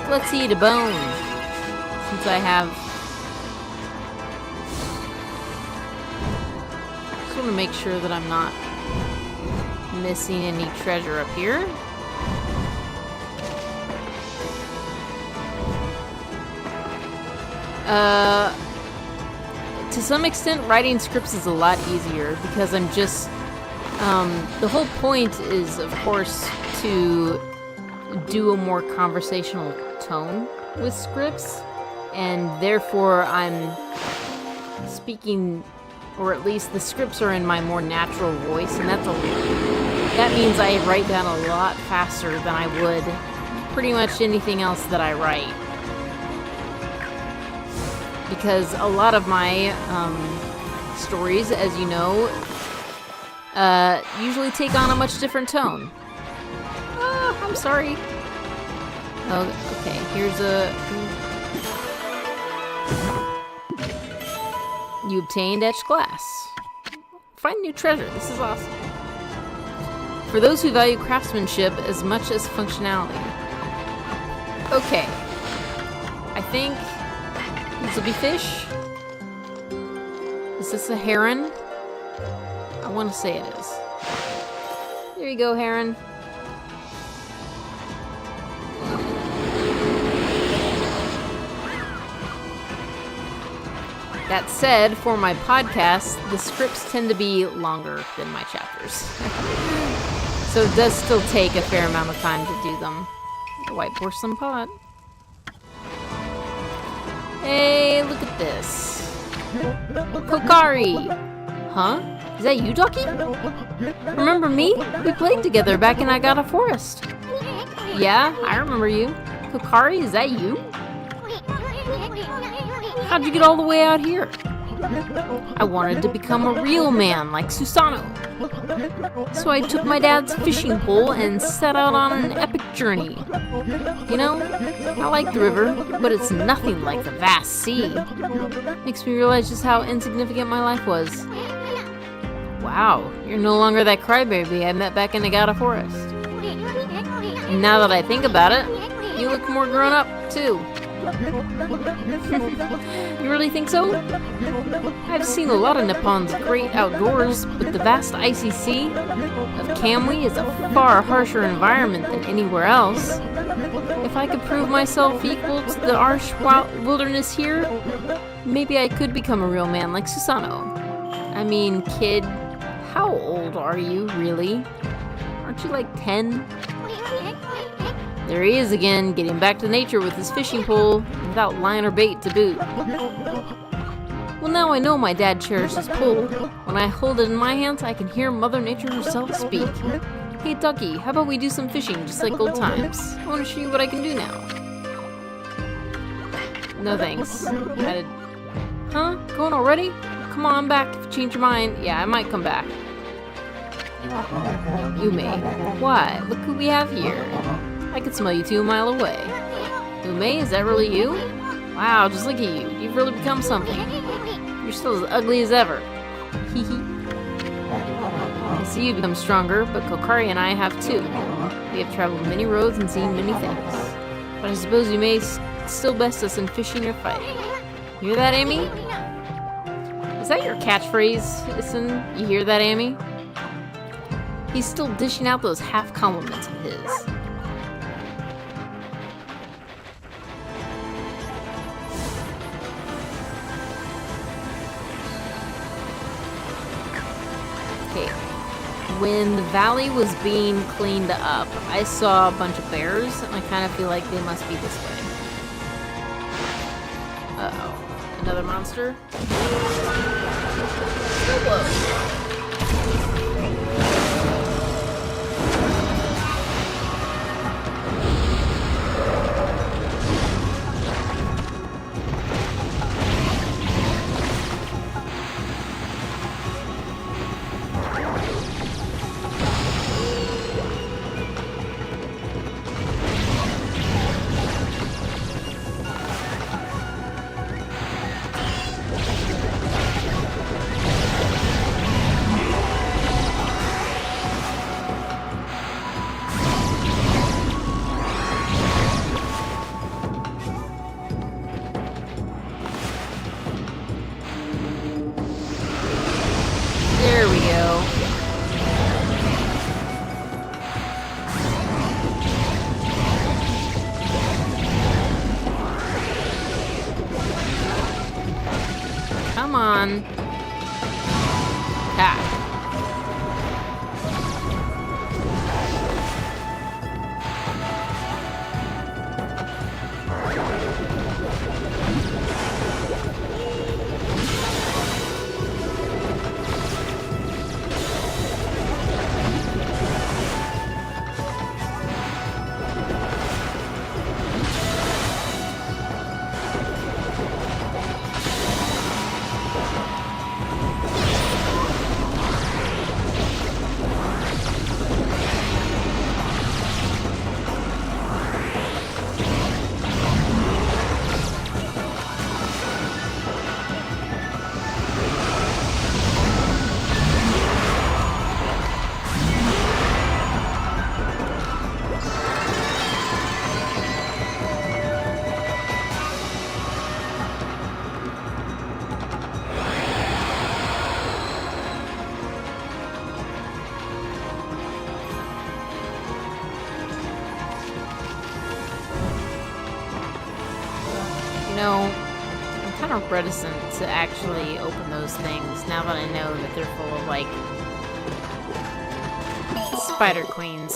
Let's eat a bone. Since I have... Just want to make sure that I'm not missing any treasure up here. To some extent, writing scripts is a lot easier because I'm just... the whole point is, of course, to do a more conversational tone with scripts, and therefore I'm speaking, or at least the scripts are in my more natural voice, and that means I write down a lot faster than I would pretty much anything else that I write. Because a lot of my stories, as you know, usually take on a much different tone. Oh, I'm sorry. Oh, okay, here's a... You obtained etched glass. Find new treasure. This is awesome. For those who value craftsmanship as much as functionality. Okay. I think this will be fish. Is this a heron? I want to say it is. There you go, heron. That said, for my podcast, the scripts tend to be longer than my chapters. So it does still take a fair amount of time to do them. The white porcelain pot. Hey, look at this. Kokari! Huh? Is that you, Ducky? Remember me? We played together back in Agata Forest. Yeah, I remember you. Kokari, is that you? How'd you get all the way out here? I wanted to become a real man like Susanoo. So I took my dad's fishing pole and set out on an epic journey. You know, I like the river, but it's nothing like the vast sea. Makes me realize just how insignificant my life was. Wow, you're no longer that crybaby I met back in Agata Forest. And now that I think about it, you look more grown up, too. You really think so? I've seen a lot of Nippon's great outdoors, but the vast icy sea of Kamui is a far harsher environment than anywhere else. If I could prove myself equal to the harsh wilderness here, maybe I could become a real man like Susanoo. I mean, kid, how old are you, really? Aren't you like 10? There he is again, getting back to nature with his fishing pole, without line or bait to boot. Well, now I know my dad cherishes his pole. When I hold it in my hands, I can hear Mother Nature herself speak. Hey, Ducky, how about we do some fishing, just like old times? I want to show you what I can do now. No thanks. Huh? Going already? Come on back if you change your mind. Yeah, I might come back. Ume. Why? Look who we have here. I could smell you 2 miles away. Ume, is that really you? Wow, just look at you. You've really become something. You're still as ugly as ever. Hee hee. I see you've become stronger, but Kokari and I have too. We have traveled many roads and seen many things. But I suppose you may still best us in fishing or fighting. You hear that, Amy? Is that your catchphrase, Ison? You hear that, Amy? He's still dishing out those half compliments of his. When the valley was being cleaned up, I saw a bunch of bears, and I kind of feel like they must be this way. Uh-oh. Another monster? Whoa. on. Ha. I'm kind of reticent to actually open those things now that I know that they're full of, like, spider queens.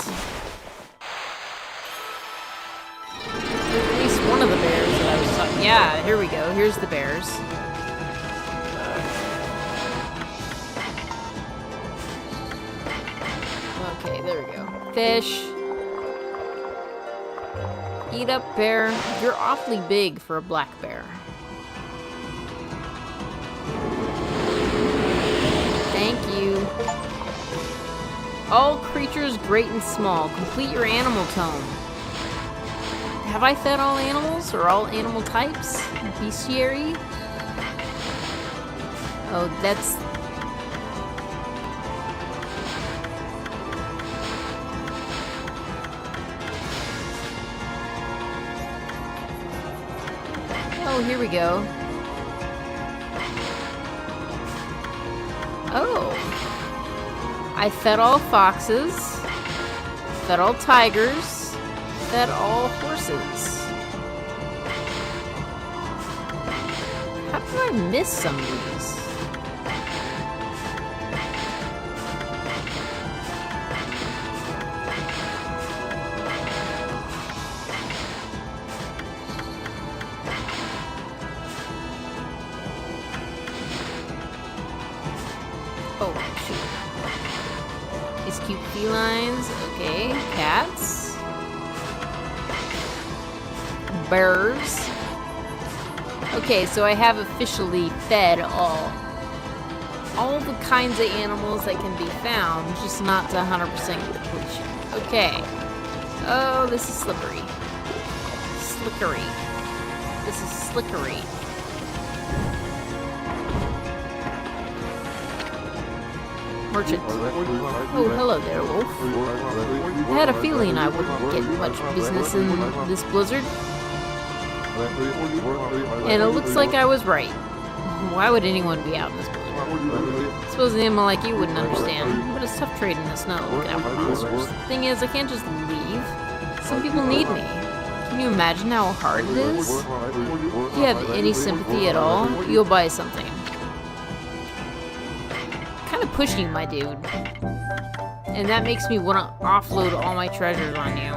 At least one of the bears that I was talking. Yeah, here we go. Here's the bears. Okay, there we go. Fish. Eat up, bear. You're awfully big for a black bear. Thank you. All creatures great and small. Complete your animal tome. Have I fed all animals or all animal types? Bestiary? Oh, that's... Oh, here we go. Oh. I fed all foxes, fed all tigers, fed all horses. How did I miss some of these? Oh, shoot. These cute felines. Okay. Cats. Bears. Okay, so I have officially fed all the kinds of animals that can be found, just not to 100% completion. Okay. Oh, this is slippery. Slickery. This is slickery. Merchant. Oh, hello there, Wolf. I had a feeling I wouldn't get much business in this blizzard. And it looks like I was right. Why would anyone be out in this blizzard? I suppose an animal like you wouldn't understand, but it's tough trading in the snow. Look out for monsters. The thing is, I can't just leave. Some people need me. Can you imagine how hard it is? If you have any sympathy at all, you'll buy something. Kind of pushing, my dude. And that makes me want to offload all my treasures on you.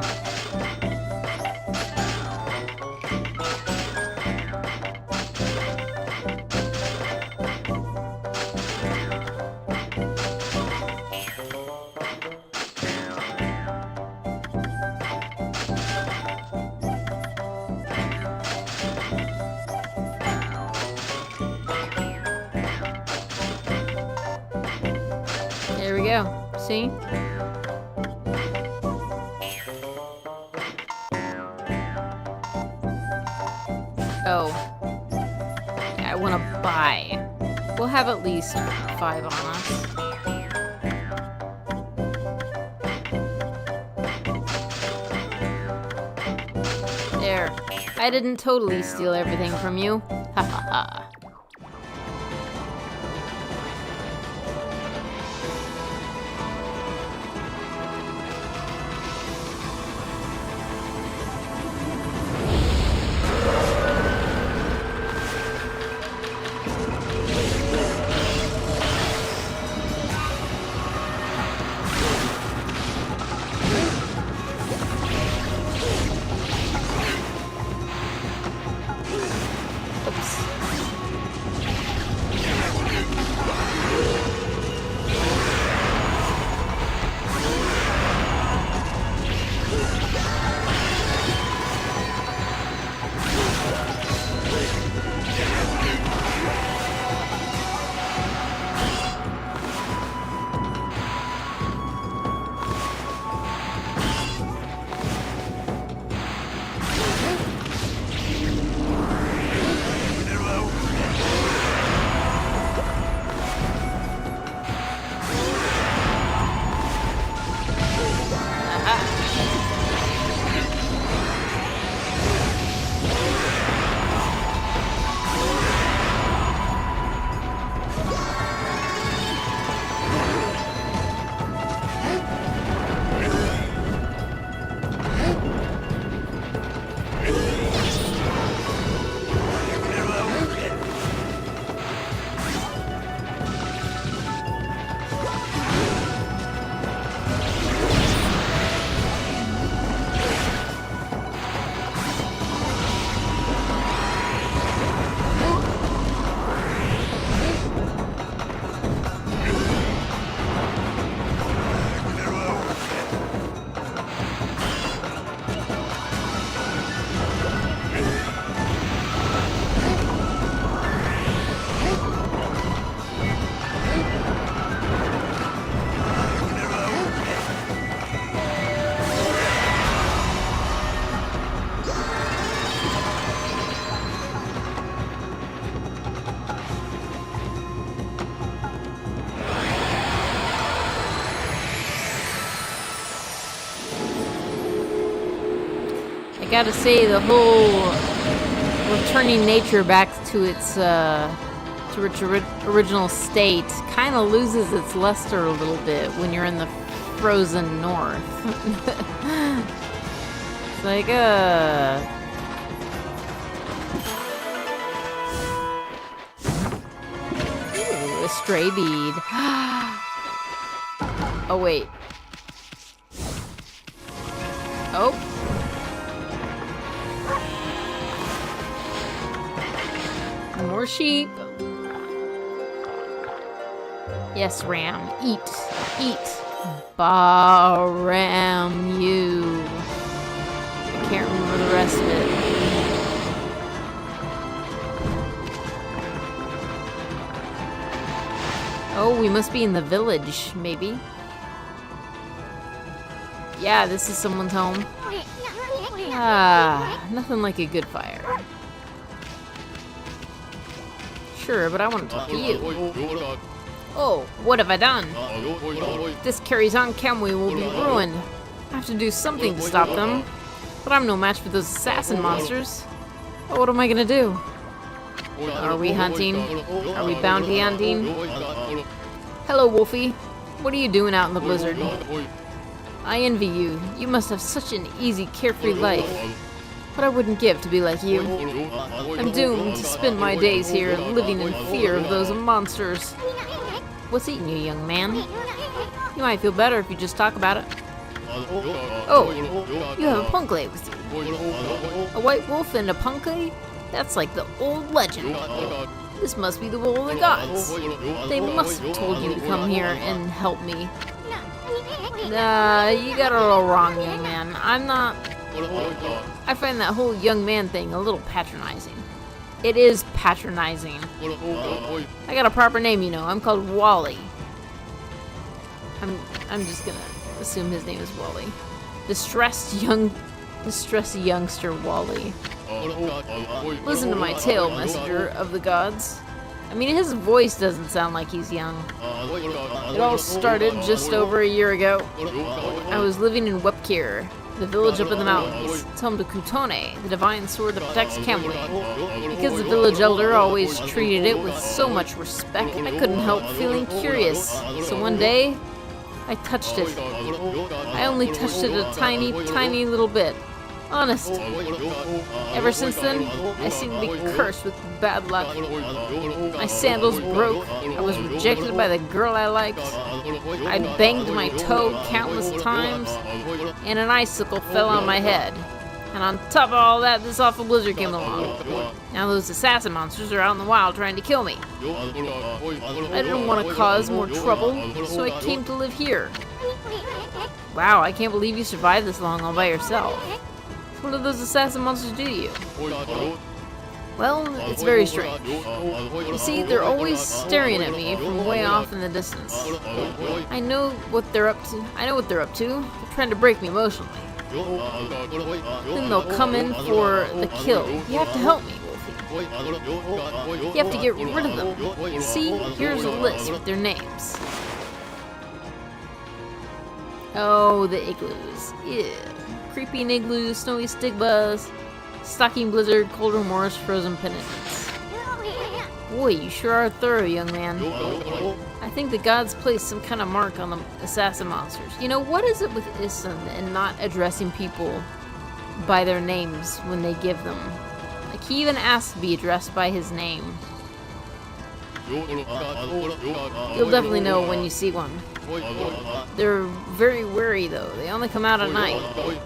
There we go. See? Oh. Yeah, I want to buy. We'll have at least 5 on us. There. I didn't totally steal everything from you. Ha ha ha. gotta say, the whole returning nature back to its original state kind of loses its luster a little bit when you're in the frozen north. It's like, Ooh, a stray bead. Oh, wait. Oh. More sheep. Yes, Ram. Eat. Eat. Ram you. I can't remember the rest of it. Oh, we must be in the village, maybe. Yeah, this is someone's home. Ah, nothing like a good fire. Sure, but I want to talk to you. Oh, what have I done? If this carries on, Kamui will be ruined. I have to do something to stop them. But I'm no match for those assassin monsters. Oh, what am I gonna do? Are we hunting? Are we bounty hunting? Hello, Wolfie. What are you doing out in the blizzard? I envy you. You must have such an easy, carefree life. But I wouldn't give to be like you. I'm doomed to spend my days here living in fear of those monsters. What's eating you, young man? You might feel better if you just talk about it. Oh, you have a punkle with you. A white wolf and a punkle? That's like the old legend. This must be the will of the gods. They must have told you to come here and help me. Nah, you got it all wrong, young man. I'm not... I find that whole young man thing a little patronizing. It is patronizing. I got a proper name, you know. I'm called Wally. I'm just gonna assume his name is Wally. Distressed youngster Wally. Listen to my tale, messenger of the gods. I mean, his voice doesn't sound like he's young. It all started just over a year ago. I was living in Wepkir, the village up in the mountains. It's home to Kutone, the divine sword that protects Kamui. Because the village elder always treated it with so much respect, I couldn't help feeling curious. So one day, I touched it. I only touched it a tiny, tiny little bit. Honest. Ever since then, I seem to be cursed with bad luck. My sandals broke. I was rejected by the girl I liked. I banged my toe countless times, and an icicle fell on my head. And on top of all that, this awful blizzard came along. Now those assassin monsters are out in the wild trying to kill me. I didn't want to cause more trouble, so I came to live here. Wow, I can't believe you survived this long all by yourself. What do those assassin monsters do to you? Well, it's very strange. You see, they're always staring at me from way off in the distance. I know what they're up to. They're trying to break me emotionally. Then they'll come in for the kill. You have to help me, Wolfie. You have to get rid of them. See, here's a list with their names. Oh, the igloos. Yeah. Creeping igloos, snowy stigmas, stalking blizzard, cold remorse, frozen penitence. Boy, you sure are thorough, young man. I think the gods placed some kind of mark on the assassin monsters. You know, what is it with Isun and not addressing people by their names when they give them? Like, he even asked to be addressed by his name. You'll definitely know when you see one. They're very wary, though. They only come out at night.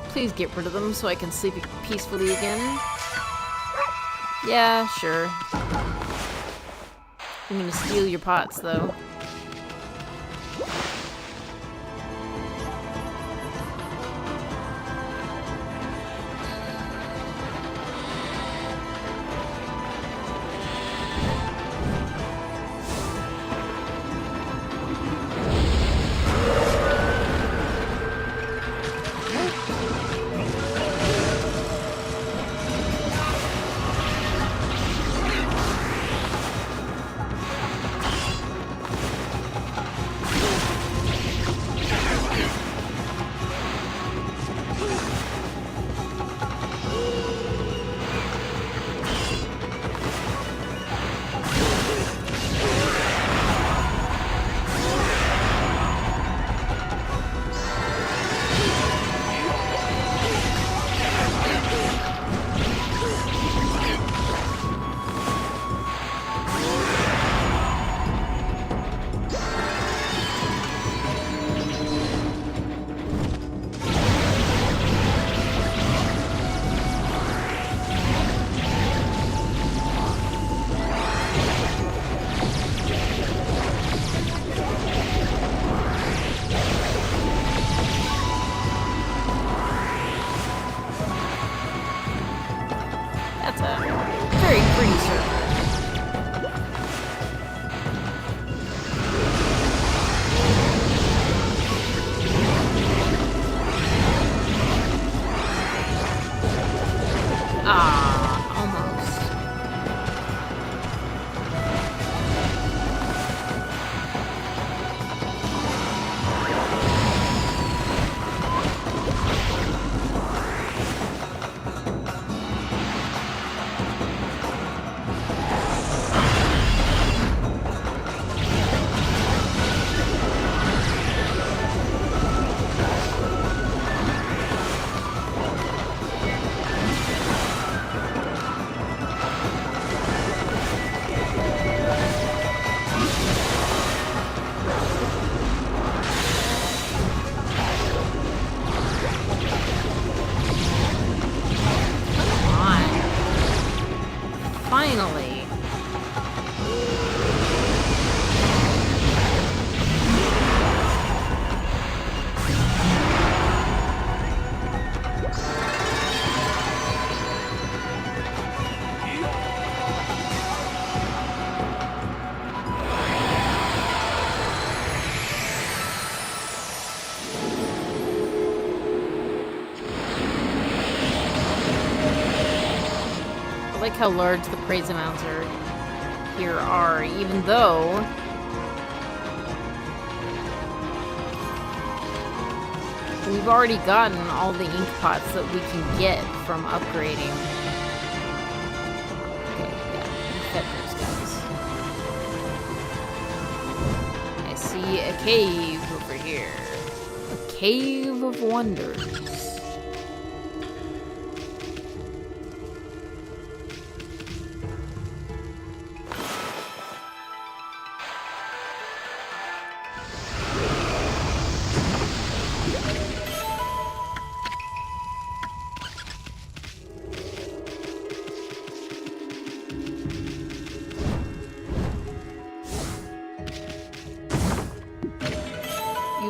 Please get rid of them so I can sleep peacefully again. Yeah, sure. I'm gonna steal your pots, though. That's a very pretty circle. Ah, almost. Finally. I like how large the praise amounts here are, even though we've already gotten all the ink pots that we can get from upgrading. Okay, yeah, we fed those guys. I see a cave over here. A cave of wonders.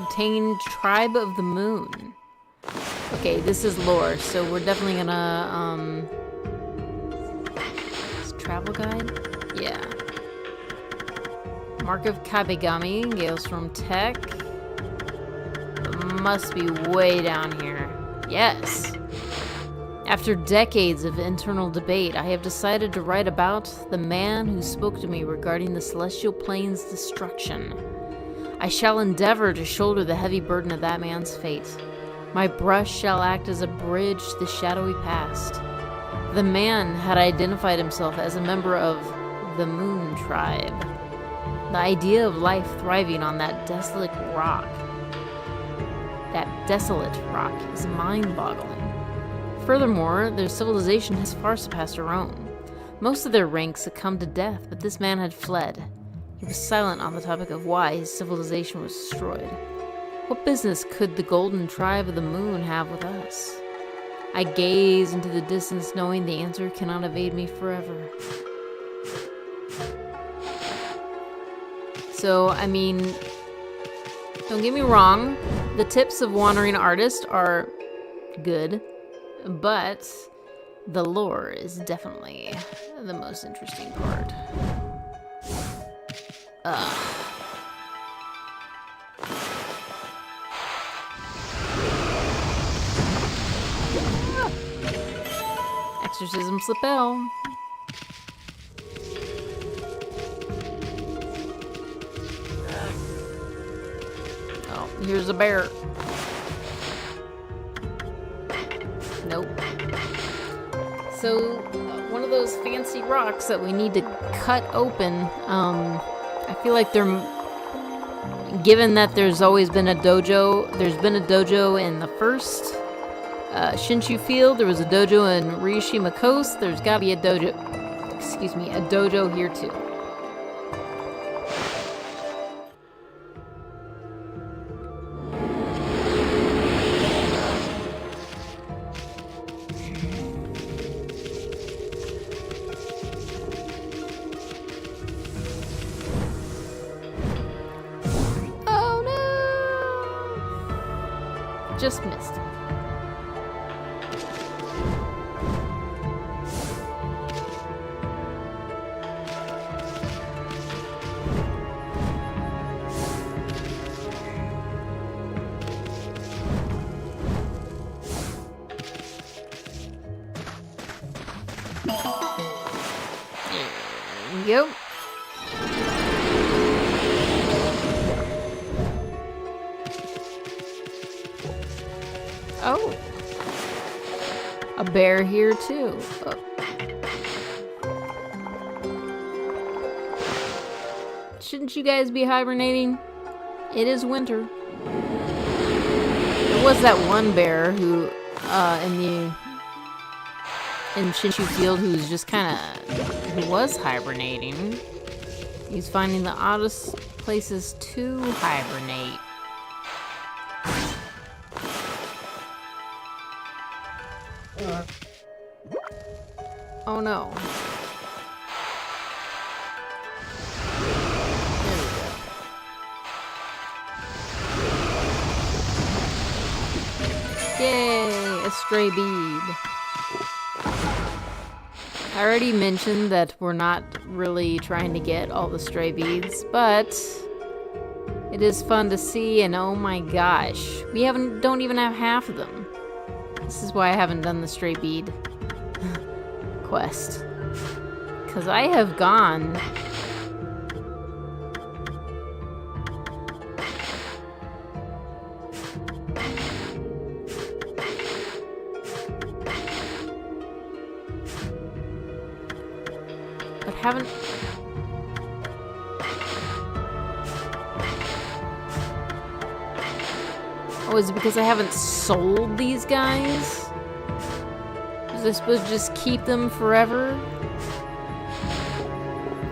Obtained Tribe of the Moon. Okay, this is lore, so we're definitely gonna, travel guide? Yeah. Mark of Kabigami, Gales from Tech. Must be way down here. Yes. After decades of internal debate, I have decided to write about the man who spoke to me regarding the Celestial Plane's destruction. I shall endeavor to shoulder the heavy burden of that man's fate. My brush shall act as a bridge to the shadowy past. The man had identified himself as a member of the Moon Tribe. The idea of life thriving on that desolate rock is mind-boggling. Furthermore, their civilization has far surpassed our own. Most of their ranks succumbed to death, but this man had fled. He was silent on the topic of why his civilization was destroyed. What business could the Golden Tribe of the Moon have with us? I gaze into the distance, knowing the answer cannot evade me forever. So, I mean, don't get me wrong, the tips of Wandering Artist are good, but the lore is definitely the most interesting part. Exorcism Slipel. Oh, here's a bear. Nope. So, one of those fancy rocks that we need to cut open, I feel like given that there's always been a dojo, there's been a dojo in the first Shinshu Field, there was a dojo in Ryushima Coast, there's gotta be a dojo here too. Just missed. There we go. Oh. A bear here too. Oh. Shouldn't you guys be hibernating? It is winter. There was that one bear who, in Shinshu Field who was just who was hibernating. He's finding the oddest places to hibernate. Oh no. Yay, a stray bead. I already mentioned that we're not really trying to get all the stray beads, but it is fun to see, and oh my gosh, we don't even have half of them. This is why I haven't done the stray bead quest. Because I have gone but haven't. Oh, is it because I haven't sold these guys? Was I supposed to just keep them forever?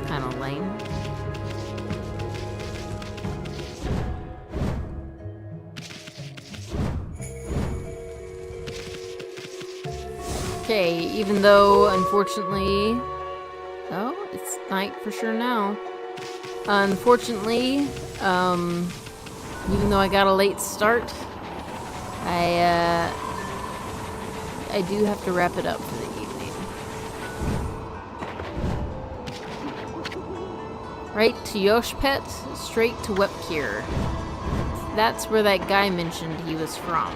Kinda lame. Okay, even though, unfortunately... Oh, it's night for sure now. Unfortunately, even though I got a late start, I do have to wrap it up for the evening. Right to Yoshpet, straight to Wepkir. That's where that guy mentioned he was from.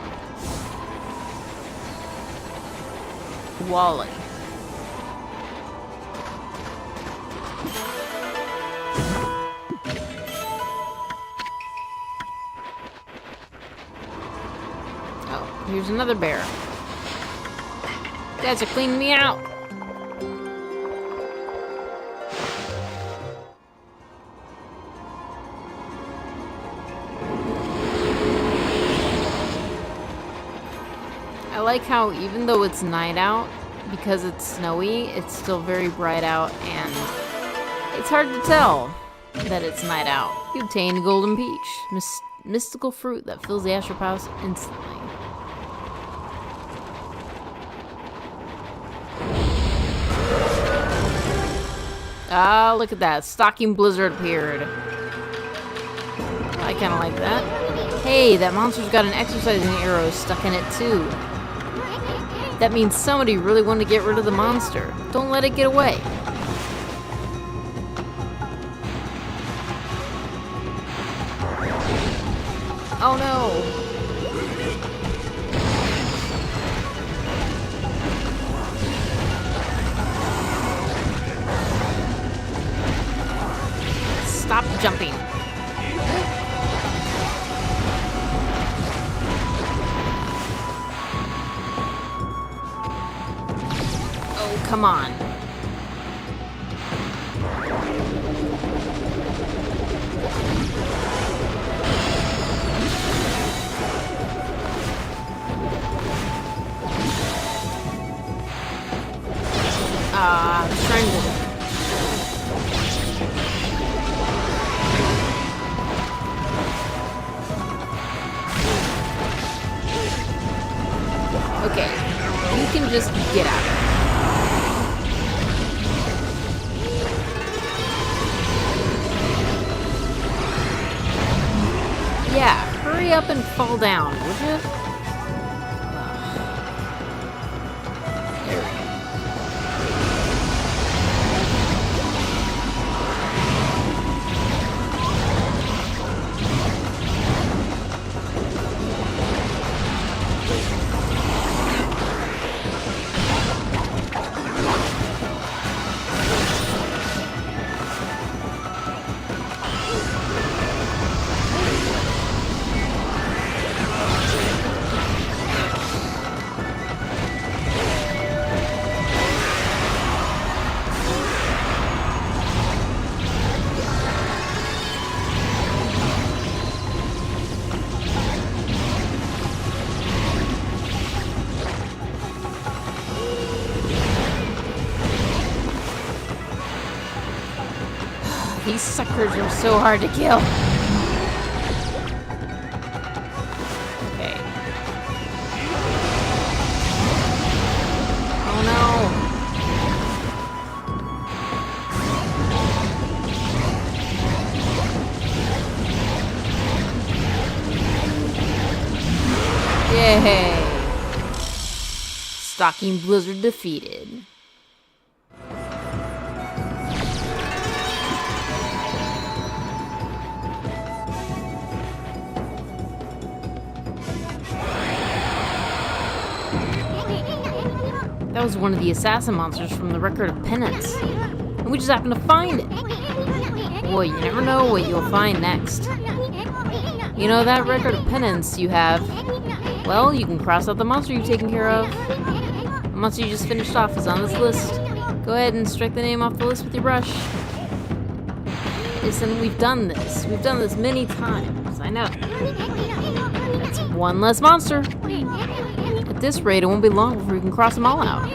Wally. Oh, here's another bear. You guys are cleaning me out. I like how even though it's night out, because it's snowy, it's still very bright out, and it's hard to tell that it's night out. You obtain a golden peach, mystical fruit that fills the astral palace instantly. Ah, look at that. Stalking blizzard appeared. I kind of like that. Hey, that monster's got an exercising arrow stuck in it too. That means somebody really wanted to get rid of the monster. Don't let it get away. Oh no! Stop jumping. Oh, come on. I'm trying to... Okay, you can just get out of it. Yeah, hurry up and fall down, would you? There we go. These suckers are so hard to kill. Okay. Oh no. Yay! Stalking Blizzard defeated. That was one of the assassin monsters from the Record of Penance. And we just happened to find it. Boy, you never know what you'll find next. You know, that Record of Penance you have, well, you can cross out the monster you've taken care of. The monster you just finished off is on this list. Go ahead and strike the name off the list with your brush. Listen, we've done this. We've done this many times. I know. That's one less monster. At this rate, it won't be long before we can cross them all out.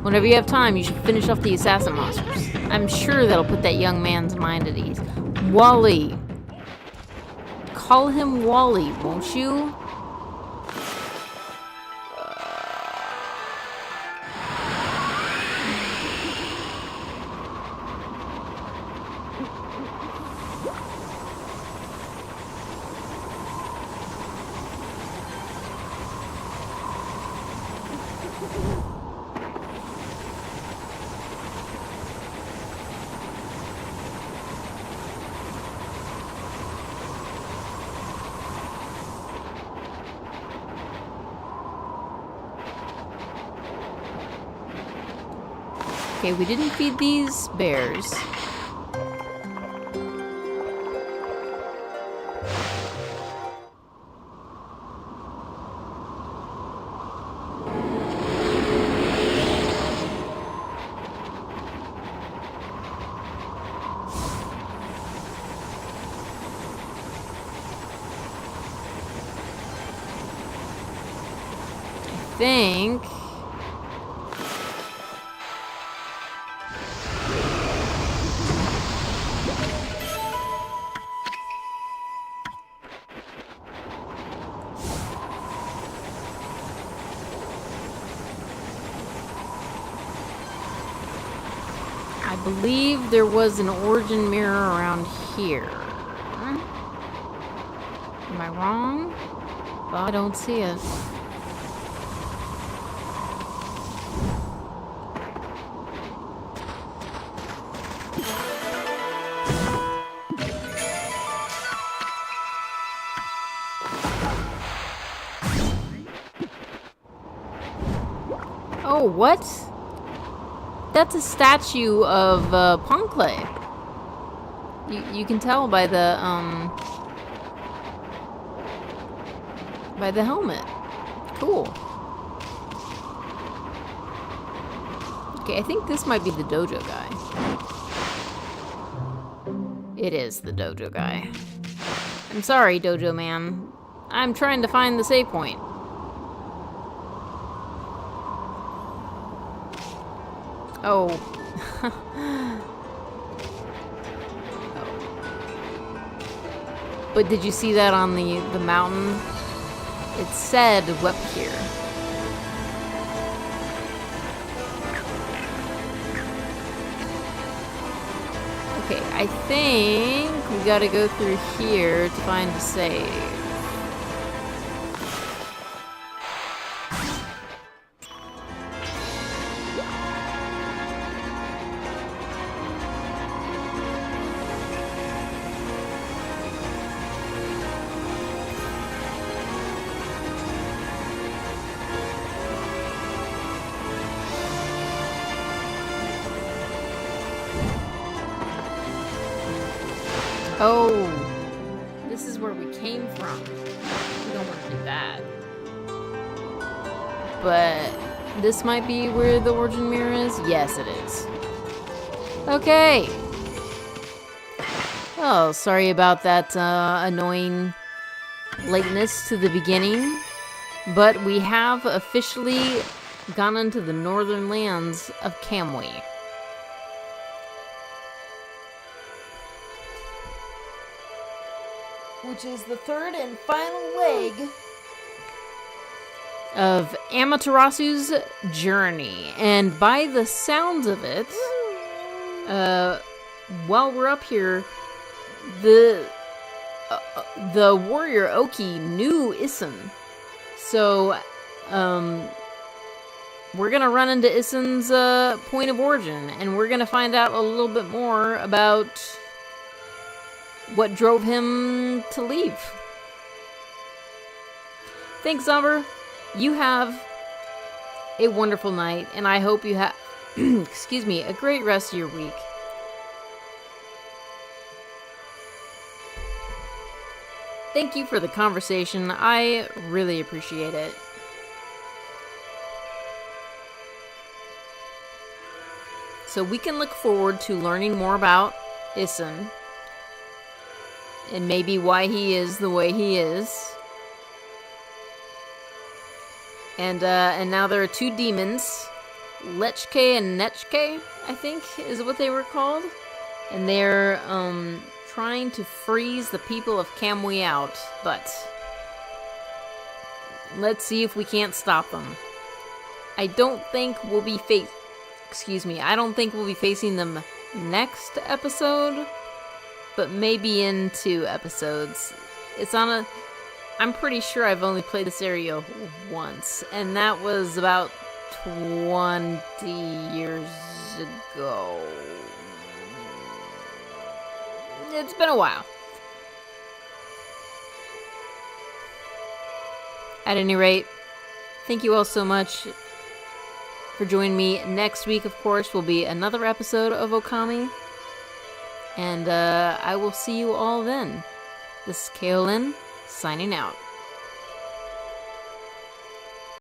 Whenever you have time, you should finish off the assassin monsters. I'm sure that'll put that young man's mind at ease. Wally. Call him Wally, won't you? Okay, we didn't feed these bears. I think... I believe there was an origin mirror around here. Am I wrong? Well, I don't see it. Oh, what? That's a statue of Punkle. You can tell by the helmet. Cool. Okay, I think this might be the dojo guy. It is the dojo guy. I'm sorry, dojo man. I'm trying to find the save point. Oh. But did you see that on the mountain? It said wept here. Okay, I think we gotta go through here to find a save. Oh, this is where we came from. We don't want to do that. But this might be where the origin mirror is? Yes, it is. Okay. Oh, sorry about that annoying lateness to the beginning. But we have officially gone into the northern lands of Kamui. which is the third and final leg of Amaterasu's journey. And by the sounds of it, while we're up here, the warrior Oki knew Issen. So, we're gonna run into Issen's point of origin, and we're gonna find out a little bit more about what drove him to leave. Thanks, Zomber. You have a wonderful night, and I hope you have, excuse me, a great rest of your week. Thank you for the conversation. I really appreciate it. So we can look forward to learning more about Issen and maybe why he is the way he is. And now there are two demons, Lechke and Nechke, I think is what they were called. And they're trying to freeze the people of Kamui out, but let's see if we can't stop them. I don't think we'll be facing them next episode, but maybe in 2 episodes. I'm pretty sure I've only played this area once, and that was about 20 years ago. It's been a while. At any rate, thank you all so much for joining me. Next week, of course, will be another episode of Okami. And I will see you all then. This is Kaolin, signing out.